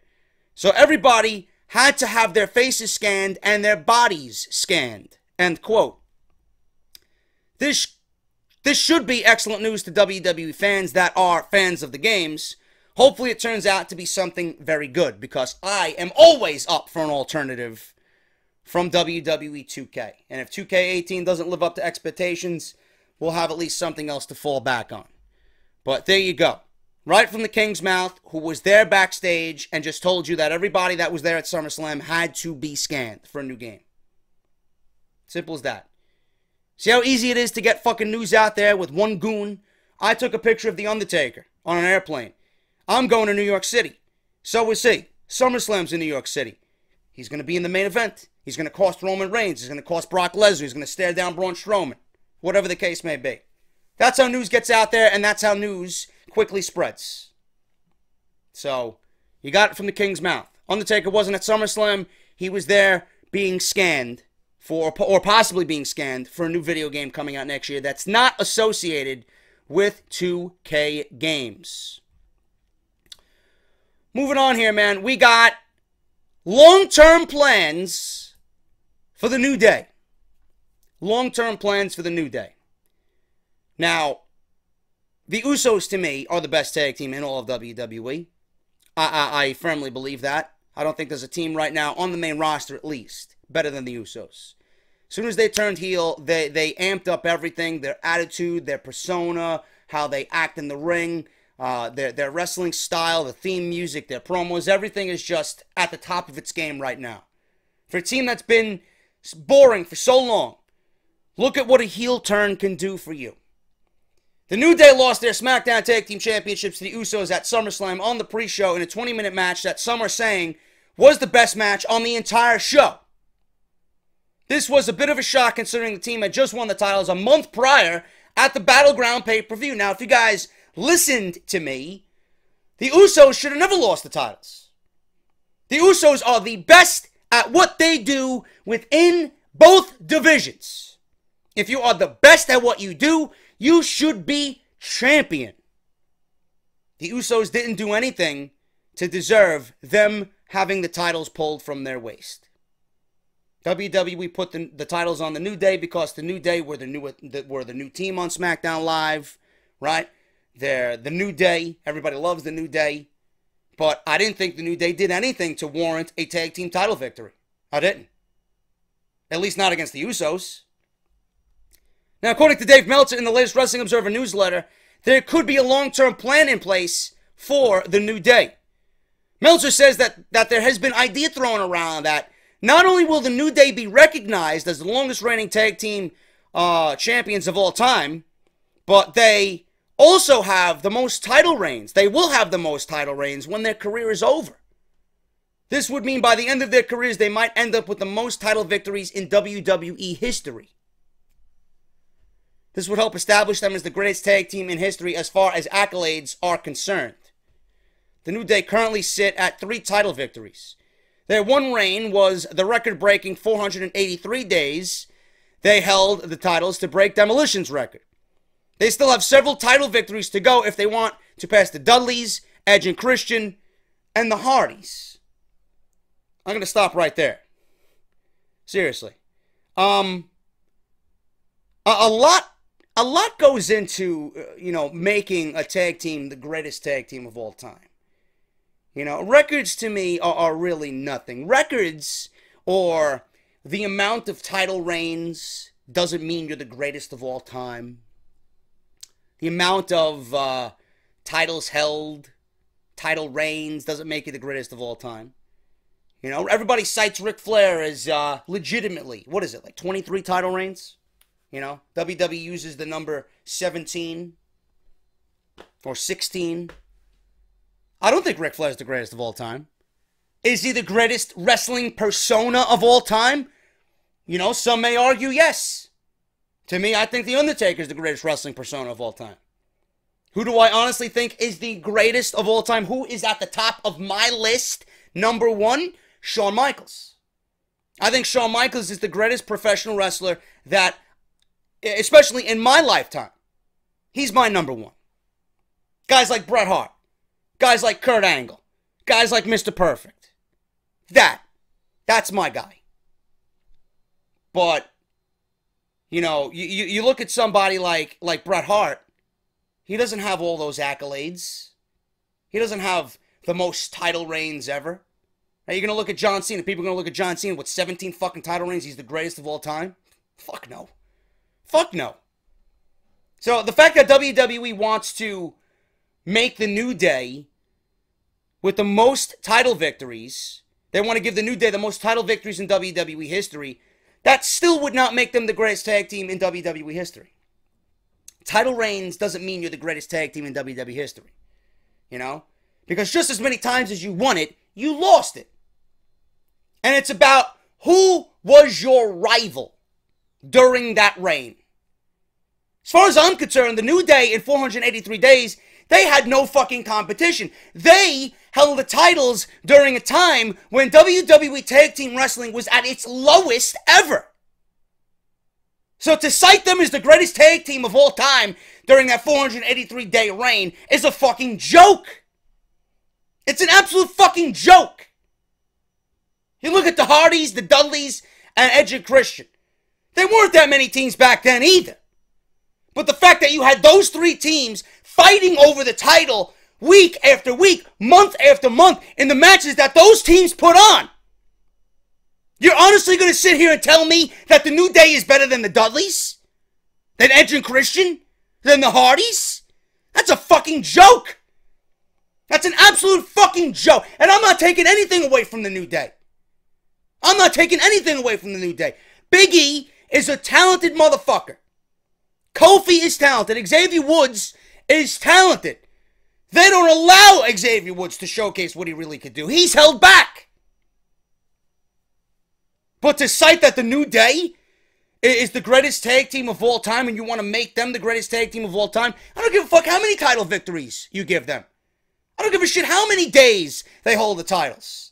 So everybody had to have their faces scanned and their bodies scanned. End quote. This should be excellent news to WWE fans that are fans of the games. Hopefully it turns out to be something very good, because I am always up for an alternative from WWE 2K. And if 2K18 doesn't live up to expectations, we'll have at least something else to fall back on. But there you go. Right from the King's mouth, who was there backstage and just told you that everybody that was there at SummerSlam had to be scanned for a new game. Simple as that. See how easy it is to get fucking news out there with one goon? I took a picture of The Undertaker on an airplane. I'm going to New York City. So is he. SummerSlam's in New York City. He's going to be in the main event. He's going to cost Roman Reigns. He's going to cost Brock Lesnar. He's going to stare down Braun Strowman. Whatever the case may be. That's how news gets out there, and that's how news quickly spreads. So, you got it from the King's mouth. Undertaker wasn't at SummerSlam. He was there being scanned for, or possibly being scanned for a new video game coming out next year that's not associated with 2K Games. Moving on here, man. We got long-term plans for the New Day. Long-term plans for the New Day. Now, the Usos, to me, are the best tag team in all of WWE. I firmly believe that. I don't think there's a team right now, on the main roster at least, better than the Usos. As soon as they turned heel, they amped up everything. Their attitude, their persona, how they act in the ring, their wrestling style, the theme music, their promos, everything is just at the top of its game right now. For a team that's been boring for so long, look at what a heel turn can do for you. The New Day lost their SmackDown Tag Team Championships to the Usos at SummerSlam on the pre-show in a 20-minute match that some are saying was the best match on the entire show. This was a bit of a shock considering the team had just won the titles a month prior at the Battleground pay-per-view. Now, if you guys listened to me, the Usos should have never lost the titles. The Usos are the best at what they do within both divisions. If you are the best at what you do, you should be champion. The Usos didn't do anything to deserve them having the titles pulled from their waist. WWE put the titles on the New Day because the New Day were the new team on SmackDown Live, right? They're the New Day. Everybody loves the New Day. But I didn't think the New Day did anything to warrant a tag team title victory. I didn't. At least not against the Usos. Now, according to Dave Meltzer in the latest Wrestling Observer newsletter, there could be a long-term plan in place for the New Day. Meltzer says that there has been idea thrown around that not only will the New Day be recognized as the longest-reigning tag team champions of all time, but they also have the most title reigns. They will have the most title reigns when their career is over. This would mean by the end of their careers, they might end up with the most title victories in WWE history. This would help establish them as the greatest tag team in history as far as accolades are concerned. The New Day currently sit at 3 title victories. Their one reign was the record-breaking 483 days. they held the titles to break Demolition's record. They still have several title victories to go if they want to pass the Dudleys, Edge and Christian, and the Hardys. I'm going to stop right there. Seriously. A lot goes into, making a tag team the greatest tag team of all time. Records to me are really nothing. Records or the amount of title reigns doesn't mean you're the greatest of all time. The amount of titles held, title reigns, doesn't make you the greatest of all time. Everybody cites Ric Flair as legitimately, what is it, like 23 title reigns? WWE uses the number 17 or 16. I don't think Ric Flair's the greatest of all time. Is he the greatest wrestling persona of all time? Some may argue yes. To me, I think The Undertaker is the greatest wrestling persona of all time. Who do I honestly think is the greatest of all time? Who is at the top of my list? Number one, Shawn Michaels. I think Shawn Michaels is the greatest professional wrestler that, especially in my lifetime, he's my number one. Guys like Bret Hart. Guys like Kurt Angle. Guys like Mr. Perfect. That's my guy. But, you look at somebody like Bret Hart, he doesn't have all those accolades. He doesn't have the most title reigns ever. Are you going to look at John Cena? People are going to look at John Cena with 17 fucking title reigns. He's the greatest of all time? Fuck no. Fuck no. So the fact that WWE wants to make the New Day with the most title victories, they want to give the New Day the most title victories in WWE history, that still would not make them the greatest tag team in WWE history. Title reigns doesn't mean you're the greatest tag team in WWE history. Because just as many times as you won it, you lost it. And it's about who was your rival during that reign. As far as I'm concerned, the New Day in 483 days, they had no fucking competition. They held the titles during a time when WWE Tag Team Wrestling was at its lowest ever. So to cite them as the greatest tag team of all time during that 483-day reign is a fucking joke. It's an absolute fucking joke. You look at the Hardys, the Dudleys, and Edge and Christian. There weren't that many teams back then either. But the fact that you had those three teams fighting over the title week after week, month after month, in the matches that those teams put on. You're honestly going to sit here and tell me that the New Day is better than the Dudleys? Than Edge and Christian? Than the Hardys? That's a fucking joke. That's an absolute fucking joke. And I'm not taking anything away from the New Day. I'm not taking anything away from the New Day. Big E is a talented motherfucker. Kofi is talented. Xavier Woods is talented. They don't allow Xavier Woods to showcase what he really could do. He's held back. But to cite that the New Day is the greatest tag team of all time and you want to make them the greatest tag team of all time, I don't give a fuck how many title victories you give them. I don't give a shit how many days they hold the titles.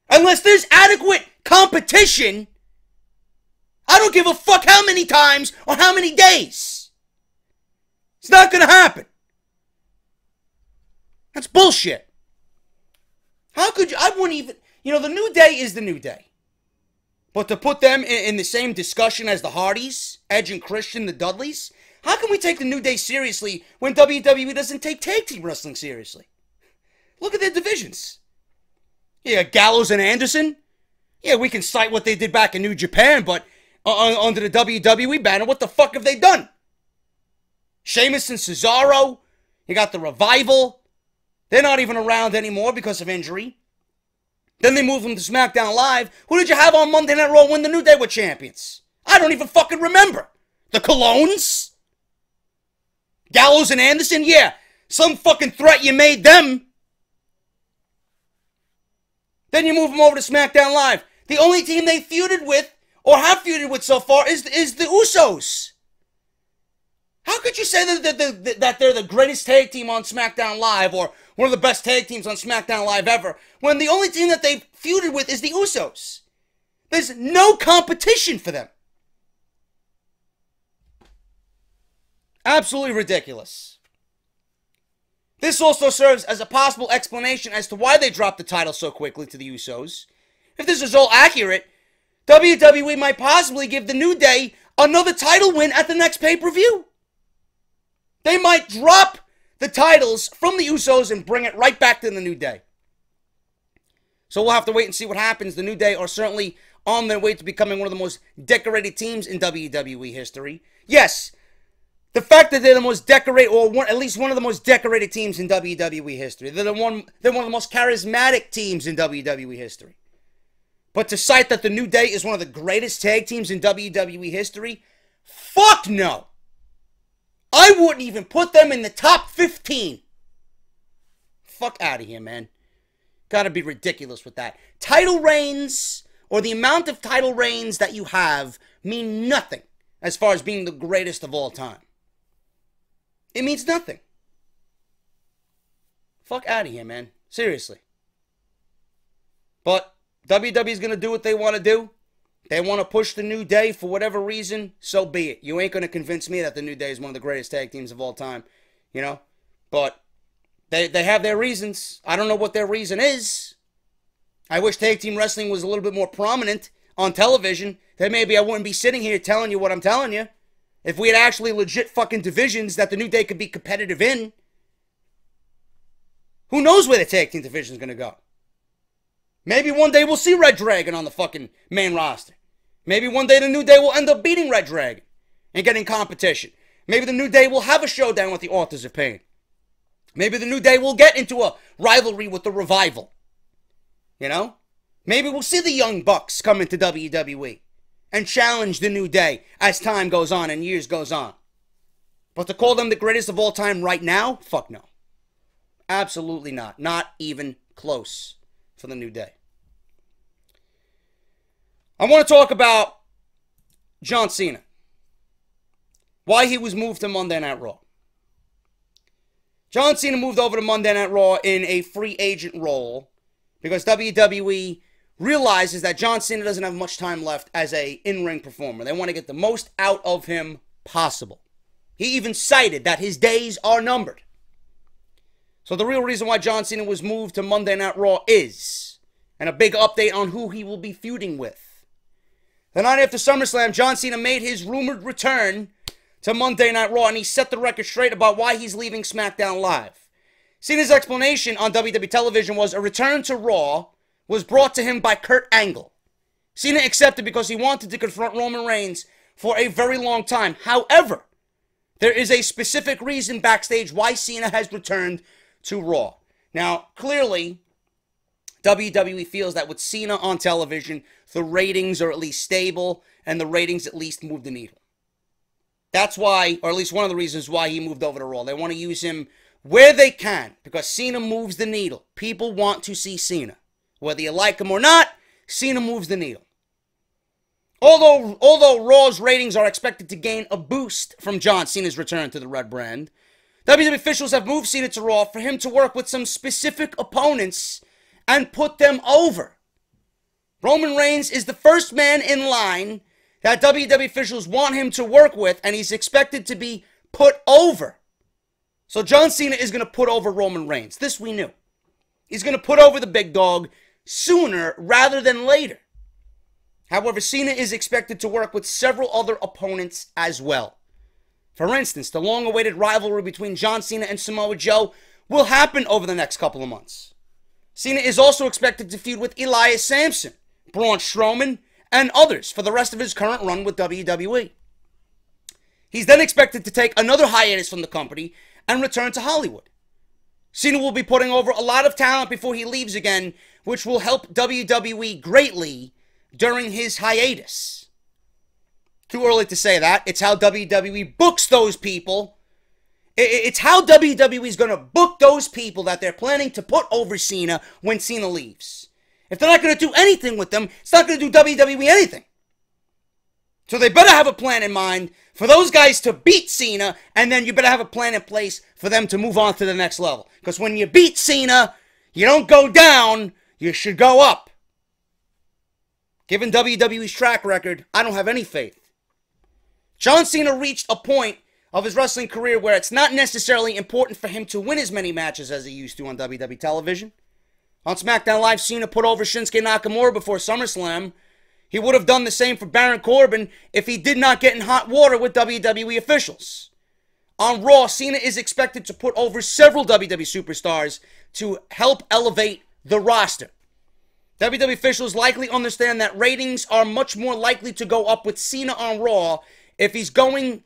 Unless there's adequate competition, I don't give a fuck how many times or how many days. It's not going to happen. That's bullshit. How could you? I wouldn't even. The New Day is the New Day. But to put them in the same discussion as the Hardys, Edge and Christian, the Dudleys, how can we take the New Day seriously when WWE doesn't take tag team wrestling seriously? Look at their divisions. Yeah, Gallows and Anderson. Yeah, we can cite what they did back in New Japan, but under the WWE banner, what the fuck have they done? Sheamus and Cesaro. You got the Revival. They're not even around anymore because of injury. Then they moved them to SmackDown Live. Who did you have on Monday Night Raw when the New Day were champions? I don't even fucking remember. The Colognes? Gallows and Anderson? Yeah, some fucking threat you made them. Then you move them over to SmackDown Live. The only team they feuded with, or have feuded with so far, is the Usos. How could you say that they're the greatest tag team on SmackDown Live, or one of the best tag teams on SmackDown Live ever, when the only team that they've feuded with is the Usos? There's no competition for them. Absolutely ridiculous. This also serves as a possible explanation as to why they dropped the title so quickly to the Usos. If this is all accurate, WWE might possibly give the New Day another title win at the next pay-per-view. They might drop the titles from the Usos and bring it right back to the New Day. So we'll have to wait and see what happens. The New Day are certainly on their way to becoming one of the most decorated teams in WWE history. Yes, the fact that they're the most decorated, or at least one of the most decorated teams in WWE history. They're one of the most charismatic teams in WWE history. But to cite that the New Day is one of the greatest tag teams in WWE history? Fuck no! I wouldn't even put them in the top 15. Fuck out of here, man. Gotta be ridiculous with that. Title reigns, or the amount of title reigns that you have, mean nothing as far as being the greatest of all time. It means nothing. Fuck out of here, man. Seriously. But WWE is going to do what they want to do. They want to push the New Day for whatever reason, so be it. You ain't going to convince me that the New Day is one of the greatest tag teams of all time, you know? But they have their reasons. I don't know what their reason is. I wish tag team wrestling was a little bit more prominent on television. Then maybe I wouldn't be sitting here telling you what I'm telling you. If we had actually legit fucking divisions that the New Day could be competitive in. Who knows where the tag team division is going to go? Maybe one day we'll see Red Dragon on the fucking main roster. Maybe one day the New Day will end up beating Red Dragon and getting competition. Maybe the New Day will have a showdown with the Authors of Pain. Maybe the New Day will get into a rivalry with the Revival. You know? Maybe we'll see the Young Bucks come into WWE and challenge the New Day as time goes on and years goes on. But to call them the greatest of all time right now? Fuck no. Absolutely not. Not even close for the New Day. I want to talk about John Cena. Why he was moved to Monday Night Raw. John Cena moved over to Monday Night Raw in a free agent role because WWE realizes that John Cena doesn't have much time left as a in-ring performer. They want to get the most out of him possible. He even cited that his days are numbered. So the real reason why John Cena was moved to Monday Night Raw is, and a big update on who he will be feuding with. The night after SummerSlam, John Cena made his rumored return to Monday Night Raw, and he set the record straight about why he's leaving SmackDown Live. Cena's explanation on WWE television was a return to Raw was brought to him by Kurt Angle. Cena accepted because he wanted to confront Roman Reigns for a very long time. However, there is a specific reason backstage why Cena has returned to Raw. Now, clearly, WWE feels that with Cena on television, the ratings are at least stable, and the ratings at least move the needle. That's why, or at least one of the reasons why he moved over to Raw. They want to use him where they can, because Cena moves the needle. People want to see Cena. Whether you like him or not, Cena moves the needle. Although Raw's ratings are expected to gain a boost from John Cena's return to the Red Brand, WWE officials have moved Cena to Raw for him to work with some specific opponents and put them over. Roman Reigns is the first man in line that WWE officials want him to work with, and he's expected to be put over. So John Cena is going to put over Roman Reigns. This we knew. He's going to put over the big dog sooner rather than later. However, Cena is expected to work with several other opponents as well. For instance, the long-awaited rivalry between John Cena and Samoa Joe will happen over the next couple of months. Cena is also expected to feud with Elias Sampson, Braun Strowman, and others for the rest of his current run with WWE. He's then expected to take another hiatus from the company and return to Hollywood. Cena will be putting over a lot of talent before he leaves again, which will help WWE greatly during his hiatus. Too early to say that. It's how WWE books those people. It's how WWE is going to book those people that they're planning to put over Cena when Cena leaves. If they're not going to do anything with them, it's not going to do WWE anything. So they better have a plan in mind for those guys to beat Cena, and then you better have a plan in place for them to move on to the next level. Because when you beat Cena, you don't go down, you should go up. Given WWE's track record, I don't have any faith. John Cena reached a point of his wrestling career where it's not necessarily important for him to win as many matches as he used to on WWE television. On SmackDown Live, Cena put over Shinsuke Nakamura before SummerSlam. He would have done the same for Baron Corbin if he did not get in hot water with WWE officials. On Raw, Cena is expected to put over several WWE superstars to help elevate the roster. WWE officials likely understand that ratings are much more likely to go up with Cena on Raw if he's going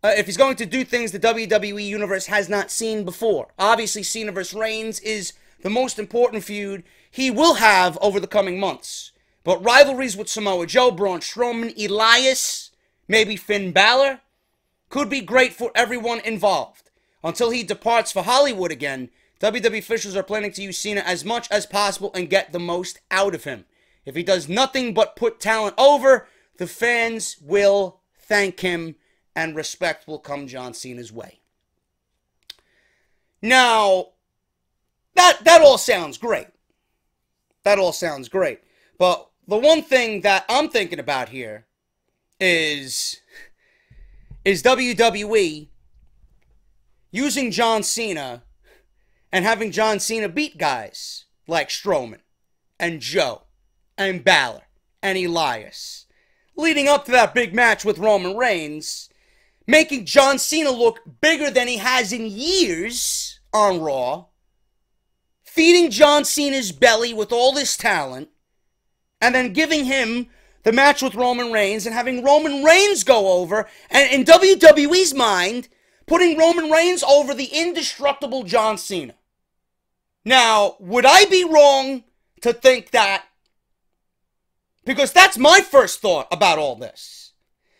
to do things the WWE Universe has not seen before. Obviously, Cena vs. Reigns is the most important feud he will have over the coming months. But rivalries with Samoa Joe, Braun Strowman, Elias, maybe Finn Balor, could be great for everyone involved. Until he departs for Hollywood again, WWE officials are planning to use Cena as much as possible and get the most out of him. If he does nothing but put talent over, the fans will thank him and respect will come John Cena's way. Now, that all sounds great. That all sounds great. But the one thing that I'm thinking about here is WWE using John Cena and having John Cena beat guys like Strowman and Joe and Balor and Elias, leading up to that big match with Roman Reigns, making John Cena look bigger than he has in years on Raw, feeding John Cena's belly with all this talent, and then giving him the match with Roman Reigns and having Roman Reigns go over, and in WWE's mind, putting Roman Reigns over the indestructible John Cena. Now, would I be wrong to think that? Because that's my first thought about all this.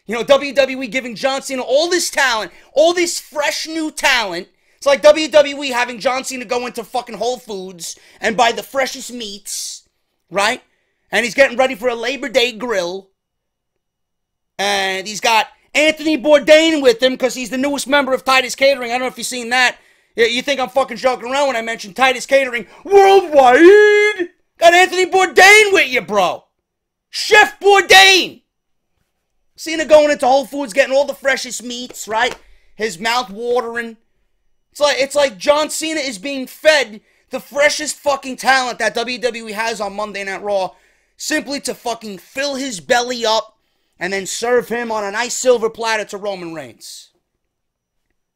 You know, WWE giving John Cena all this talent, all this fresh new talent. It's like WWE having John Cena go into fucking Whole Foods and buy the freshest meats, right? And he's getting ready for a Labor Day grill. And he's got Anthony Bourdain with him because he's the newest member of Titus Catering. I don't know if you've seen that. You think I'm fucking joking around when I mention Titus Catering worldwide? Got Anthony Bourdain with you, bro. Chef Bourdain. Cena going into Whole Foods, getting all the freshest meats, right? His mouth watering. It's like John Cena is being fed the freshest fucking talent that WWE has on Monday Night Raw, simply to fucking fill his belly up and then serve him on a nice silver platter to Roman Reigns.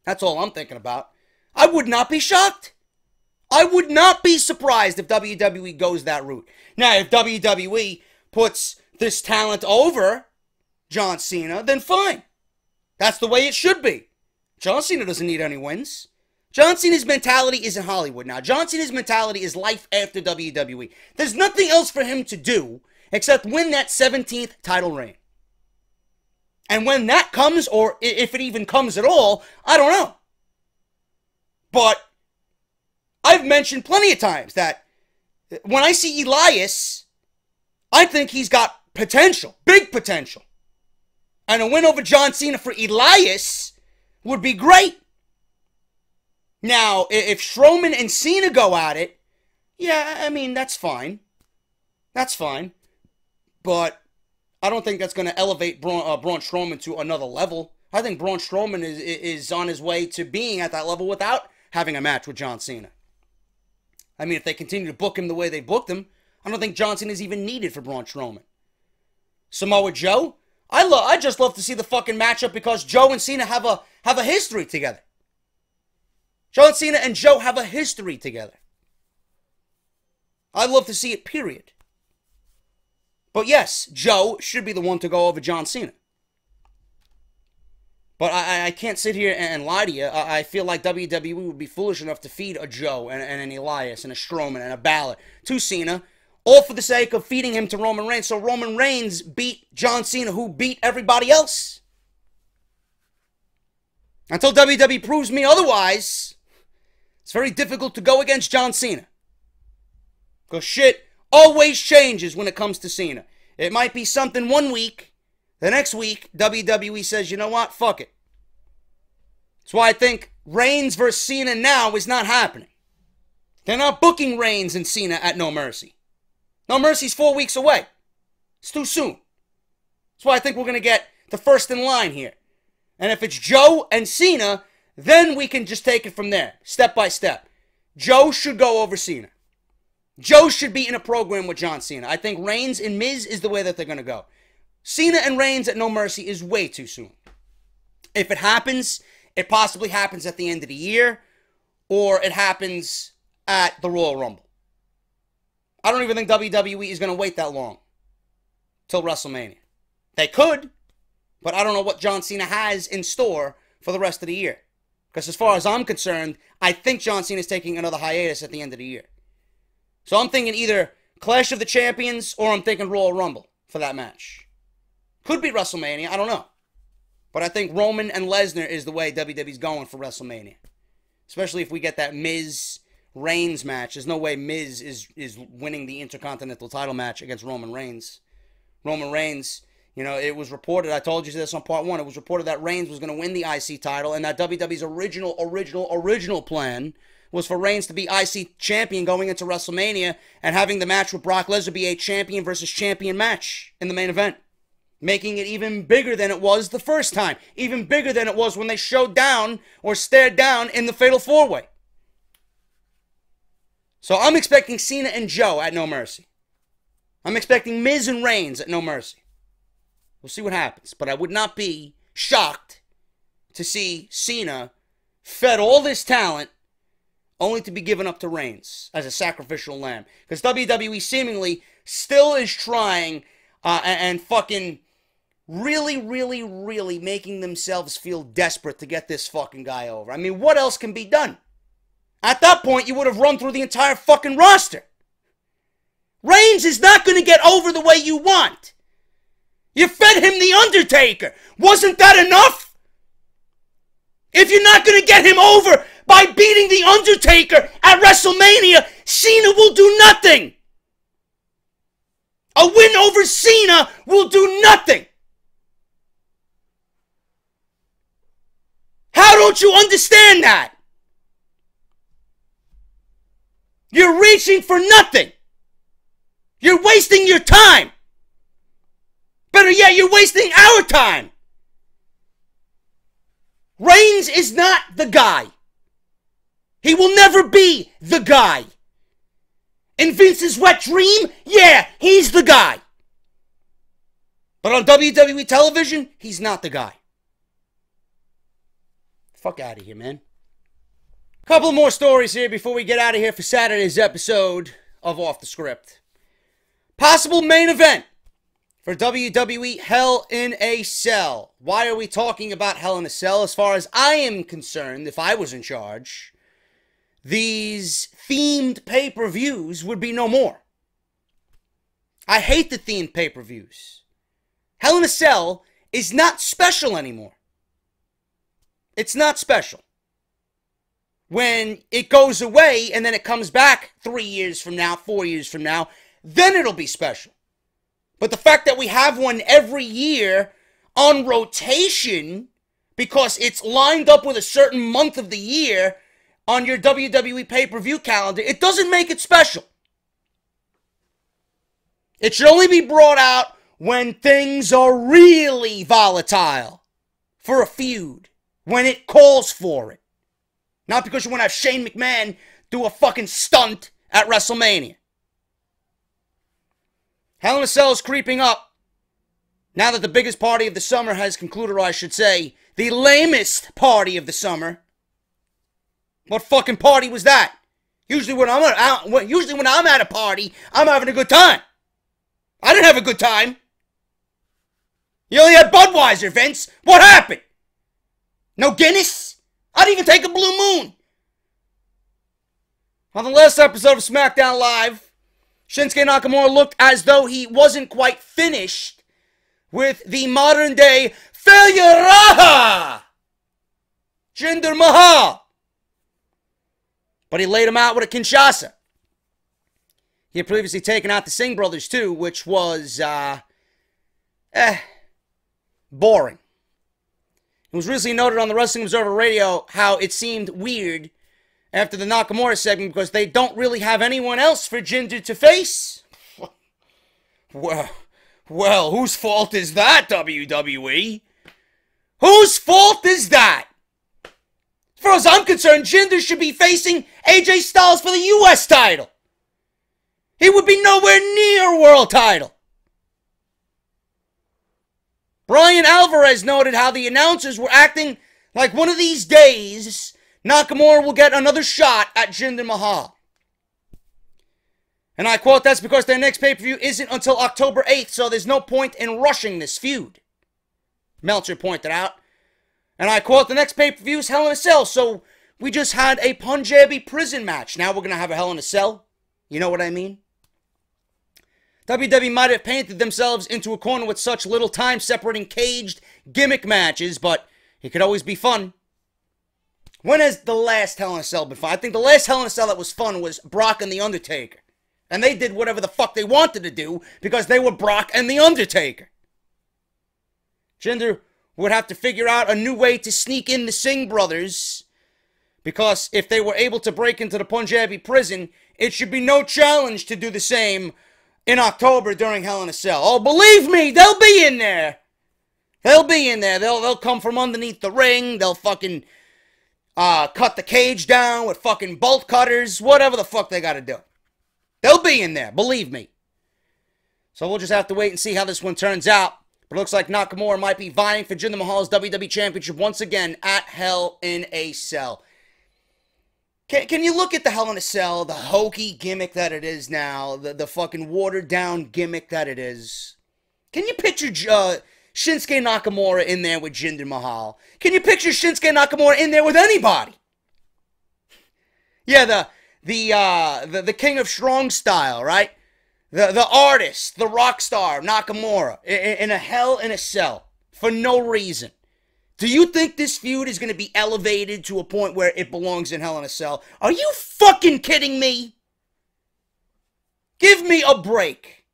That's all I'm thinking about. I would not be shocked. I would not be surprised if WWE goes that route. Now, if WWE puts this talent over John Cena, then fine. That's the way it should be. John Cena doesn't need any wins. John Cena's mentality isn't Hollywood now. John Cena's mentality is life after WWE. There's nothing else for him to do except win that 17th title reign. And when that comes, or if it even comes at all, I don't know. But I've mentioned plenty of times that when I see Elias, I think he's got potential, big potential. And a win over John Cena for Elias would be great. Now, if Strowman and Cena go at it, yeah, I mean, that's fine. That's fine. But I don't think that's going to elevate Braun Strowman to another level. I think Braun Strowman is on his way to being at that level without having a match with John Cena. I mean, if they continue to book him the way they booked him, I don't think John Cena is even needed for Braun Strowman. Samoa Joe, I just love to see the fucking matchup because Joe and Cena have a history together. John Cena and Joe have a history together. I love to see it, period. But yes, Joe should be the one to go over John Cena. But I can't sit here and lie to you. I feel like WWE would be foolish enough to feed a Joe and an Elias and a Strowman and a Balor to Cena, all for the sake of feeding him to Roman Reigns. So Roman Reigns beat John Cena, who beat everybody else. Until WWE proves me otherwise, it's very difficult to go against John Cena. Because shit always changes when it comes to Cena. It might be something one week. The next week, WWE says, you know what? Fuck it. That's why I think Reigns versus Cena now is not happening. They're not booking Reigns and Cena at No Mercy. No Mercy's 4 weeks away. It's too soon. That's why I think we're going to get the first in line here. And if it's Joe and Cena, then we can just take it from there, step by step. Joe should go over Cena. Joe should be in a program with John Cena. I think Reigns and Miz is the way that they're going to go. Cena and Reigns at No Mercy is way too soon. If it happens, it possibly happens at the end of the year, or it happens at the Royal Rumble. I don't even think WWE is going to wait that long till WrestleMania. They could, but I don't know what John Cena has in store for the rest of the year. Because as far as I'm concerned, I think John Cena is taking another hiatus at the end of the year. So I'm thinking either Clash of the Champions or I'm thinking Royal Rumble for that match. Could be WrestleMania, I don't know. But I think Roman and Lesnar is the way WWE's going for WrestleMania. Especially if we get that Miz-Reigns match. There's no way Miz is winning the Intercontinental title match against Roman Reigns. Roman Reigns, you know, it was reported, I told you this on part 1, it was reported that Reigns was going to win the IC title and that WWE's original plan was for Reigns to be IC champion going into WrestleMania and having the match with Brock Lesnar be a champion versus champion match in the main event. Making it even bigger than it was the first time. Even bigger than it was when they showed down or stared down in the Fatal 4-Way. So I'm expecting Cena and Joe at No Mercy. I'm expecting Miz and Reigns at No Mercy. We'll see what happens. But I would not be shocked to see Cena fed all this talent only to be given up to Reigns as a sacrificial lamb. Because WWE seemingly still is trying and fucking really making themselves feel desperate to get this fucking guy over. I mean, what else can be done? At that point, you would have run through the entire fucking roster. Reigns is not going to get over the way you want. You fed him the Undertaker. Wasn't that enough? If you're not going to get him over by beating the Undertaker at WrestleMania, Cena will do nothing. A win over Cena will do nothing. How don't you understand that? You're reaching for nothing. You're wasting your time. Better yet, you're wasting our time. Reigns is not the guy. He will never be the guy. In Vince's wet dream, yeah, he's the guy. But on WWE television, he's not the guy. Fuck out of here, man. Couple more stories here before we get out of here for Saturday's episode of Off the Script. Possible main event for WWE Hell in a Cell. Why are we talking about Hell in a Cell? As far as I am concerned, if I was in charge, these themed pay-per-views would be no more. I hate the themed pay-per-views. Hell in a Cell is not special anymore. It's not special. When it goes away and then it comes back 3 years from now, 4 years from now, then it'll be special. But the fact that we have one every year on rotation because it's lined up with a certain month of the year on your WWE pay-per-view calendar, it doesn't make it special. It should only be brought out when things are really volatile for a feud, when it calls for it. Not because you want to have Shane McMahon do a fucking stunt at WrestleMania. Hell in a Cell is creeping up. Now that the biggest party of the summer has concluded, or I should say, the lamest party of the summer. What fucking party was that? Usually when I'm at a party, I'm having a good time. I didn't have a good time. You only had Budweiser, Vince. What happened? No Guinness? I'd even take a Blue Moon. On the last episode of SmackDown Live, Shinsuke Nakamura looked as though he wasn't quite finished with the modern-day failure Jinder Mahal. But he laid him out with a Kinshasa. He had previously taken out the Singh brothers too, which was, boring. It was recently noted on the Wrestling Observer Radio how it seemed weird after the Nakamura segment because they don't really have anyone else for Jinder to face. Well, whose fault is that, WWE? Whose fault is that? As far as I'm concerned, Jinder should be facing AJ Styles for the U.S. title. He would be nowhere near a world title. Brian Alvarez noted how the announcers were acting like one of these days Nakamura will get another shot at Jinder Mahal. And I quote, that's because their next pay-per-view isn't until October 8th, so there's no point in rushing this feud. Meltzer pointed out. And I quote, the next pay-per-view is Hell in a Cell, so we just had a Punjabi prison match. Now we're going to have a Hell in a Cell. You know what I mean? WWE might have painted themselves into a corner with such little time separating caged gimmick matches, but it could always be fun. When has the last Hell in a Cell been fun? I think the last Hell in a Cell that was fun was Brock and The Undertaker. And they did whatever the fuck they wanted to do because they were Brock and The Undertaker. Jinder would have to figure out a new way to sneak in the Singh brothers, because if they were able to break into the Punjabi prison, it should be no challenge to do the same in October during Hell in a Cell. Oh, believe me, they'll be in there. They'll be in there. They'll come from underneath the ring. They'll fucking cut the cage down with fucking bolt cutters, whatever the fuck they gotta do. They'll be in there, believe me. So we'll just have to wait and see how this one turns out. But it looks like Nakamura might be vying for Jinder Mahal's WWE Championship once again at Hell in a Cell. Can you look at the Hell in a Cell, the hokey gimmick that it is now, the fucking watered-down gimmick that it is? Can you picture Shinsuke Nakamura in there with Jinder Mahal? Can you picture Shinsuke Nakamura in there with anybody? Yeah, the king of strong style, right? The artist, the rock star, Nakamura, in a Hell in a Cell for no reason. Do you think this feud is going to be elevated to a point where it belongs in Hell in a Cell? Are you fucking kidding me? Give me a break.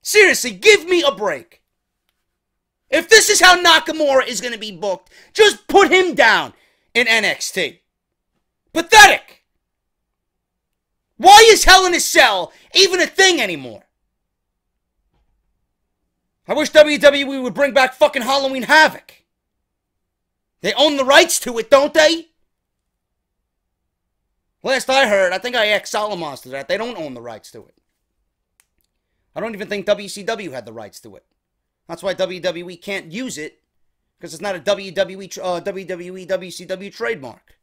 Seriously, give me a break. If this is how Nakamura is going to be booked, just put him down in NXT. Pathetic. Why is Hell in a Cell even a thing anymore? I wish WWE would bring back fucking Halloween Havoc. They own the rights to it, don't they? Last I heard, I think I asked Solomons to that, they don't own the rights to it. I don't even think WCW had the rights to it. That's why WWE can't use it, because it's not a WWE WCW trademark.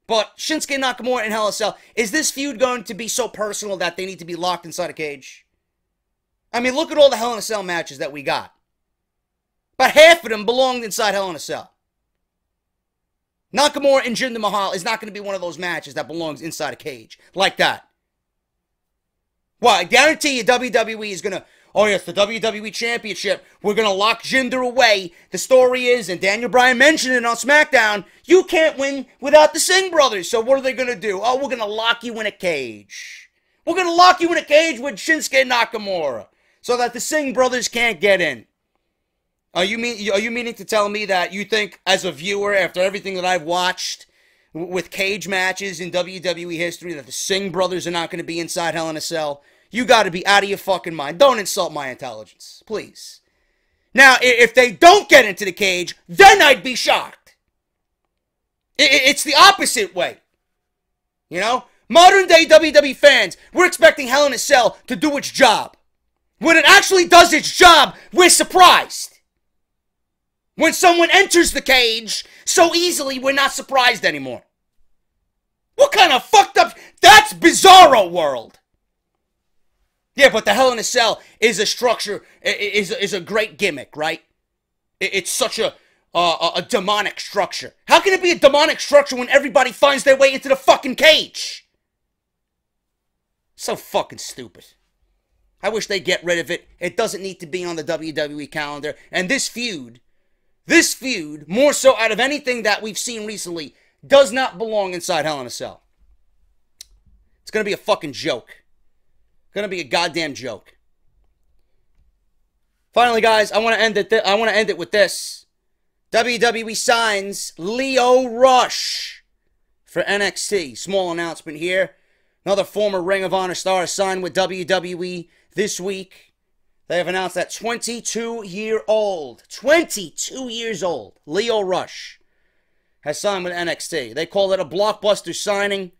But Shinsuke Nakamura and Hell in a Cell, is this feud going to be so personal that they need to be locked inside a cage? I mean, look at all the Hell in a Cell matches that we got. About half of them belonged inside Hell in a Cell. Nakamura and Jinder Mahal is not going to be one of those matches that belongs inside a cage. Like that. Well, I guarantee you WWE is going to, oh yes, the WWE Championship, we're going to lock Jinder away. The story is, and Daniel Bryan mentioned it on SmackDown, you can't win without the Singh brothers. So what are they going to do? Oh, we're going to lock you in a cage. We're going to lock you in a cage with Shinsuke Nakamura so that the Singh brothers can't get in. Are you meaning to tell me that you think, as a viewer, after everything that I've watched with cage matches in WWE history, that the Singh brothers are not going to be inside Hell in a Cell? You got to be out of your fucking mind. Don't insult my intelligence, please. Now, if they don't get into the cage, then I'd be shocked. It's the opposite way. You know? Modern day WWE fans, we're expecting Hell in a Cell to do its job. When it actually does its job, we're surprised. When someone enters the cage so easily, we're not surprised anymore. What kind of fucked up... That's Bizarro World. Yeah, but the Hell in a Cell is a structure, is a great gimmick, right? It's such a demonic structure. How can it be a demonic structure when everybody finds their way into the fucking cage? So fucking stupid. I wish they'd get rid of it. It doesn't need to be on the WWE calendar. And this feud, more so out of anything that we've seen recently, does not belong inside Hell in a Cell. It's going to be a fucking joke. Gonna be a goddamn joke. Finally, guys, I want to end it with this. WWE signs Lio Rush for NXT. Small announcement here. Another former Ring of Honor star signed with WWE this week. They have announced that 22 years old, Lio Rush, has signed with NXT. They call it a blockbuster signing.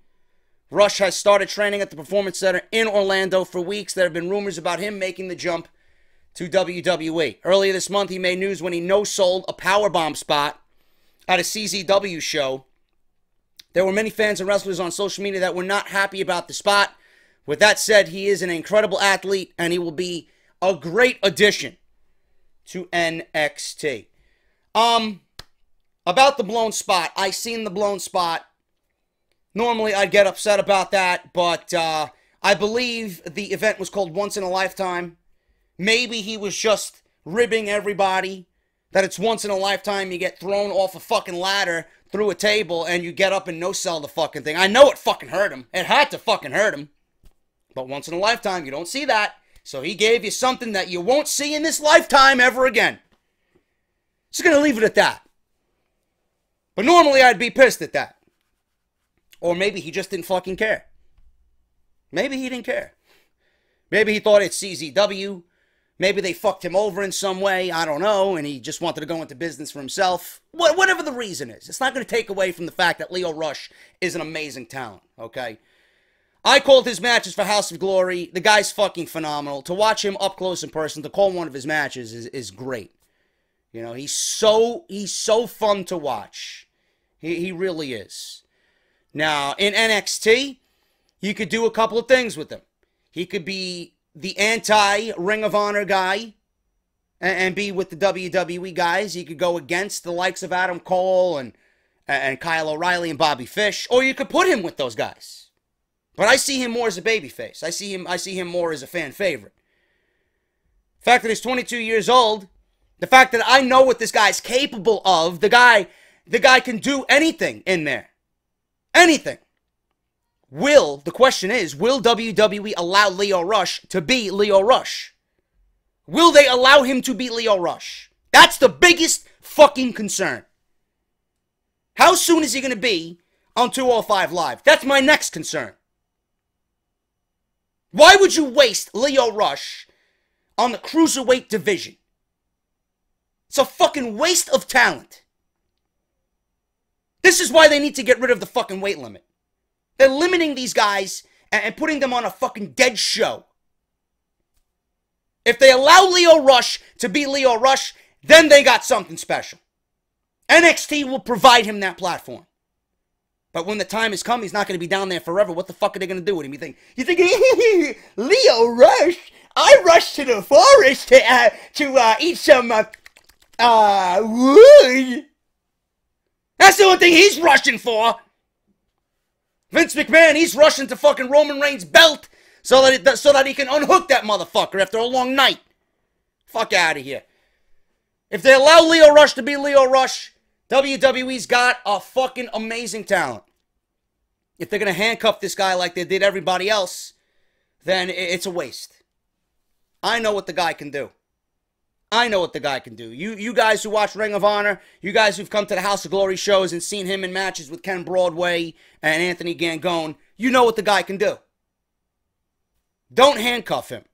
Rush has started training at the Performance Center in Orlando for weeks. There have been rumors about him making the jump to WWE. Earlier this month, he made news when he no-sold a powerbomb spot at a CZW show. There were many fans and wrestlers on social media that were not happy about the spot. With that said, he is an incredible athlete, and he will be a great addition to NXT. About the blown spot, I seen the blown spot. Normally, I'd get upset about that, but I believe the event was called Once in a Lifetime. Maybe he was just ribbing everybody that it's once in a lifetime you get thrown off a fucking ladder through a table and you get up and no-sell the fucking thing. I know it fucking hurt him. It had to fucking hurt him. But once in a lifetime, you don't see that. So he gave you something that you won't see in this lifetime ever again. Just gonna leave it at that. But normally I'd be pissed at that. Or maybe he just didn't fucking care. Maybe he didn't care. Maybe he thought it's CZW. Maybe they fucked him over in some way. I don't know. And he just wanted to go into business for himself. Whatever the reason is. It's not going to take away from the fact that Lio Rush is an amazing talent. Okay? I called his matches for House of Glory. The guy's fucking phenomenal. To watch him up close in person, to call one of his matches is great. You know, he's so fun to watch. He really is. Now, in NXT, you could do a couple of things with him. He could be the anti-Ring of Honor guy and be with the WWE guys. He could go against the likes of Adam Cole and Kyle O'Reilly and Bobby Fish. Or you could put him with those guys. But I see him more as a babyface. I see him more as a fan favorite. The fact that he's 22 years old, the fact that I know what this guy's capable of, the guy can do anything in there. Anything. The question is, will WWE allow Lio Rush to be Lio Rush? Will they allow him to be Lio Rush? That's the biggest fucking concern. How soon is he going to be on 205 Live? That's my next concern. Why would you waste Lio Rush on the cruiserweight division? It's a fucking waste of talent. This is why they need to get rid of the fucking weight limit. They're limiting these guys and putting them on a fucking dead show. If they allow Lio Rush to be Lio Rush, then they got something special. NXT will provide him that platform. But when the time has come, he's not going to be down there forever. What the fuck are they going to do with him? You think Lio Rush? I rushed to the forest to eat some wood. That's the only thing he's rushing for. Vince McMahon, he's rushing to fucking Roman Reigns' belt so that he can unhook that motherfucker after a long night. Fuck out of here. If they allow Lio Rush to be Lio Rush, WWE's got a fucking amazing talent. If they're going to handcuff this guy like they did everybody else, then it's a waste. I know what the guy can do. I know what the guy can do. You guys who watch Ring of Honor, you guys who've come to the House of Glory shows and seen him in matches with Ken Broadway and Anthony Gangone, you know what the guy can do. Don't handcuff him.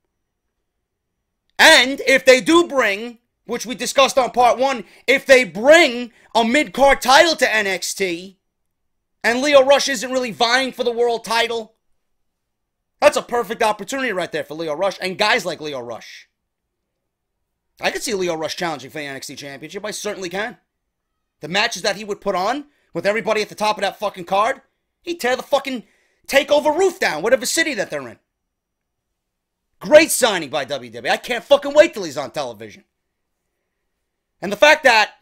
And if they do bring, which we discussed on part 1, if they bring a mid-card title to NXT, and Lio Rush isn't really vying for the world title, that's a perfect opportunity right there for Lio Rush and guys like Lio Rush. I could see Lio Rush challenging for the NXT Championship. I certainly can. The matches that he would put on with everybody at the top of that fucking card, he'd tear the fucking takeover roof down, whatever city that they're in. Great signing by WWE. I can't fucking wait till he's on television. And the fact that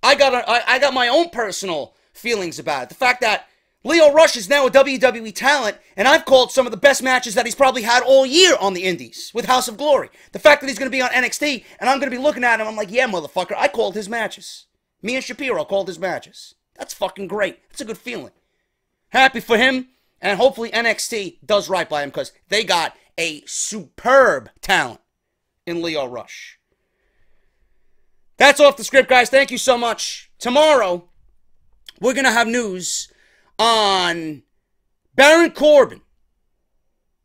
I got my own personal feelings about it. The fact that Lio Rush is now a WWE talent, and I've called some of the best matches that he's probably had all year on the indies with House of Glory. The fact that he's going to be on NXT, and I'm going to be looking at him, I'm like, yeah, motherfucker, I called his matches. Me and Shapiro called his matches. That's fucking great. That's a good feeling. Happy for him, and hopefully NXT does right by him, because they got a superb talent in Lio Rush. That's off the script, guys. Thank you so much. Tomorrow, we're going to have news on Baron Corbin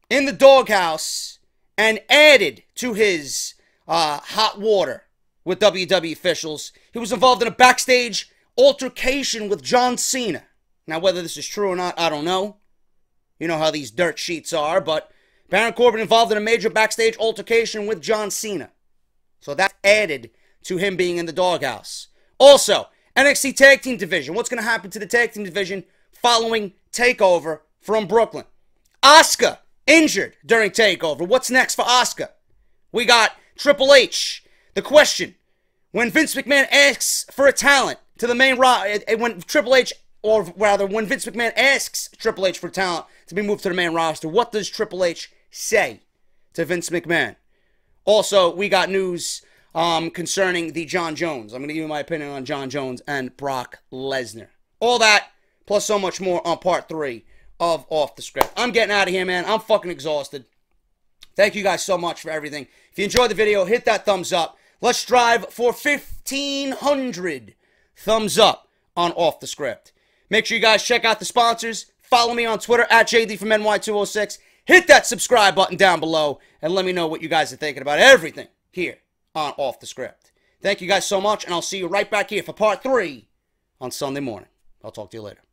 in the doghouse and added to his hot water with WWE officials. He was involved in a backstage altercation with John Cena. Now, whether this is true or not, I don't know. You know how these dirt sheets are, but Baron Corbin involved in a major backstage altercation with John Cena. So that's added to him being in the doghouse. Also, NXT Tag Team Division. What's going to happen to the Tag Team Division following TakeOver from Brooklyn? Asuka injured during TakeOver. What's next for Asuka? We got Triple H. The question, when Vince McMahon asks for a talent to the main roster, when Vince McMahon asks Triple H for talent to be moved to the main roster, what does Triple H say to Vince McMahon? Also, we got news concerning the John Jones. I'm going to give you my opinion on John Jones and Brock Lesnar. All that, plus so much more on part 3 of Off the Script. I'm getting out of here, man. I'm fucking exhausted. Thank you guys so much for everything. If you enjoyed the video, hit that thumbs up. Let's strive for 1,500 thumbs up on Off the Script. Make sure you guys check out the sponsors. Follow me on Twitter at JDFROMNY206. Hit that subscribe button down below and let me know what you guys are thinking about everything here on Off the Script. Thank you guys so much, and I'll see you right back here for part 3 on Sunday morning. I'll talk to you later.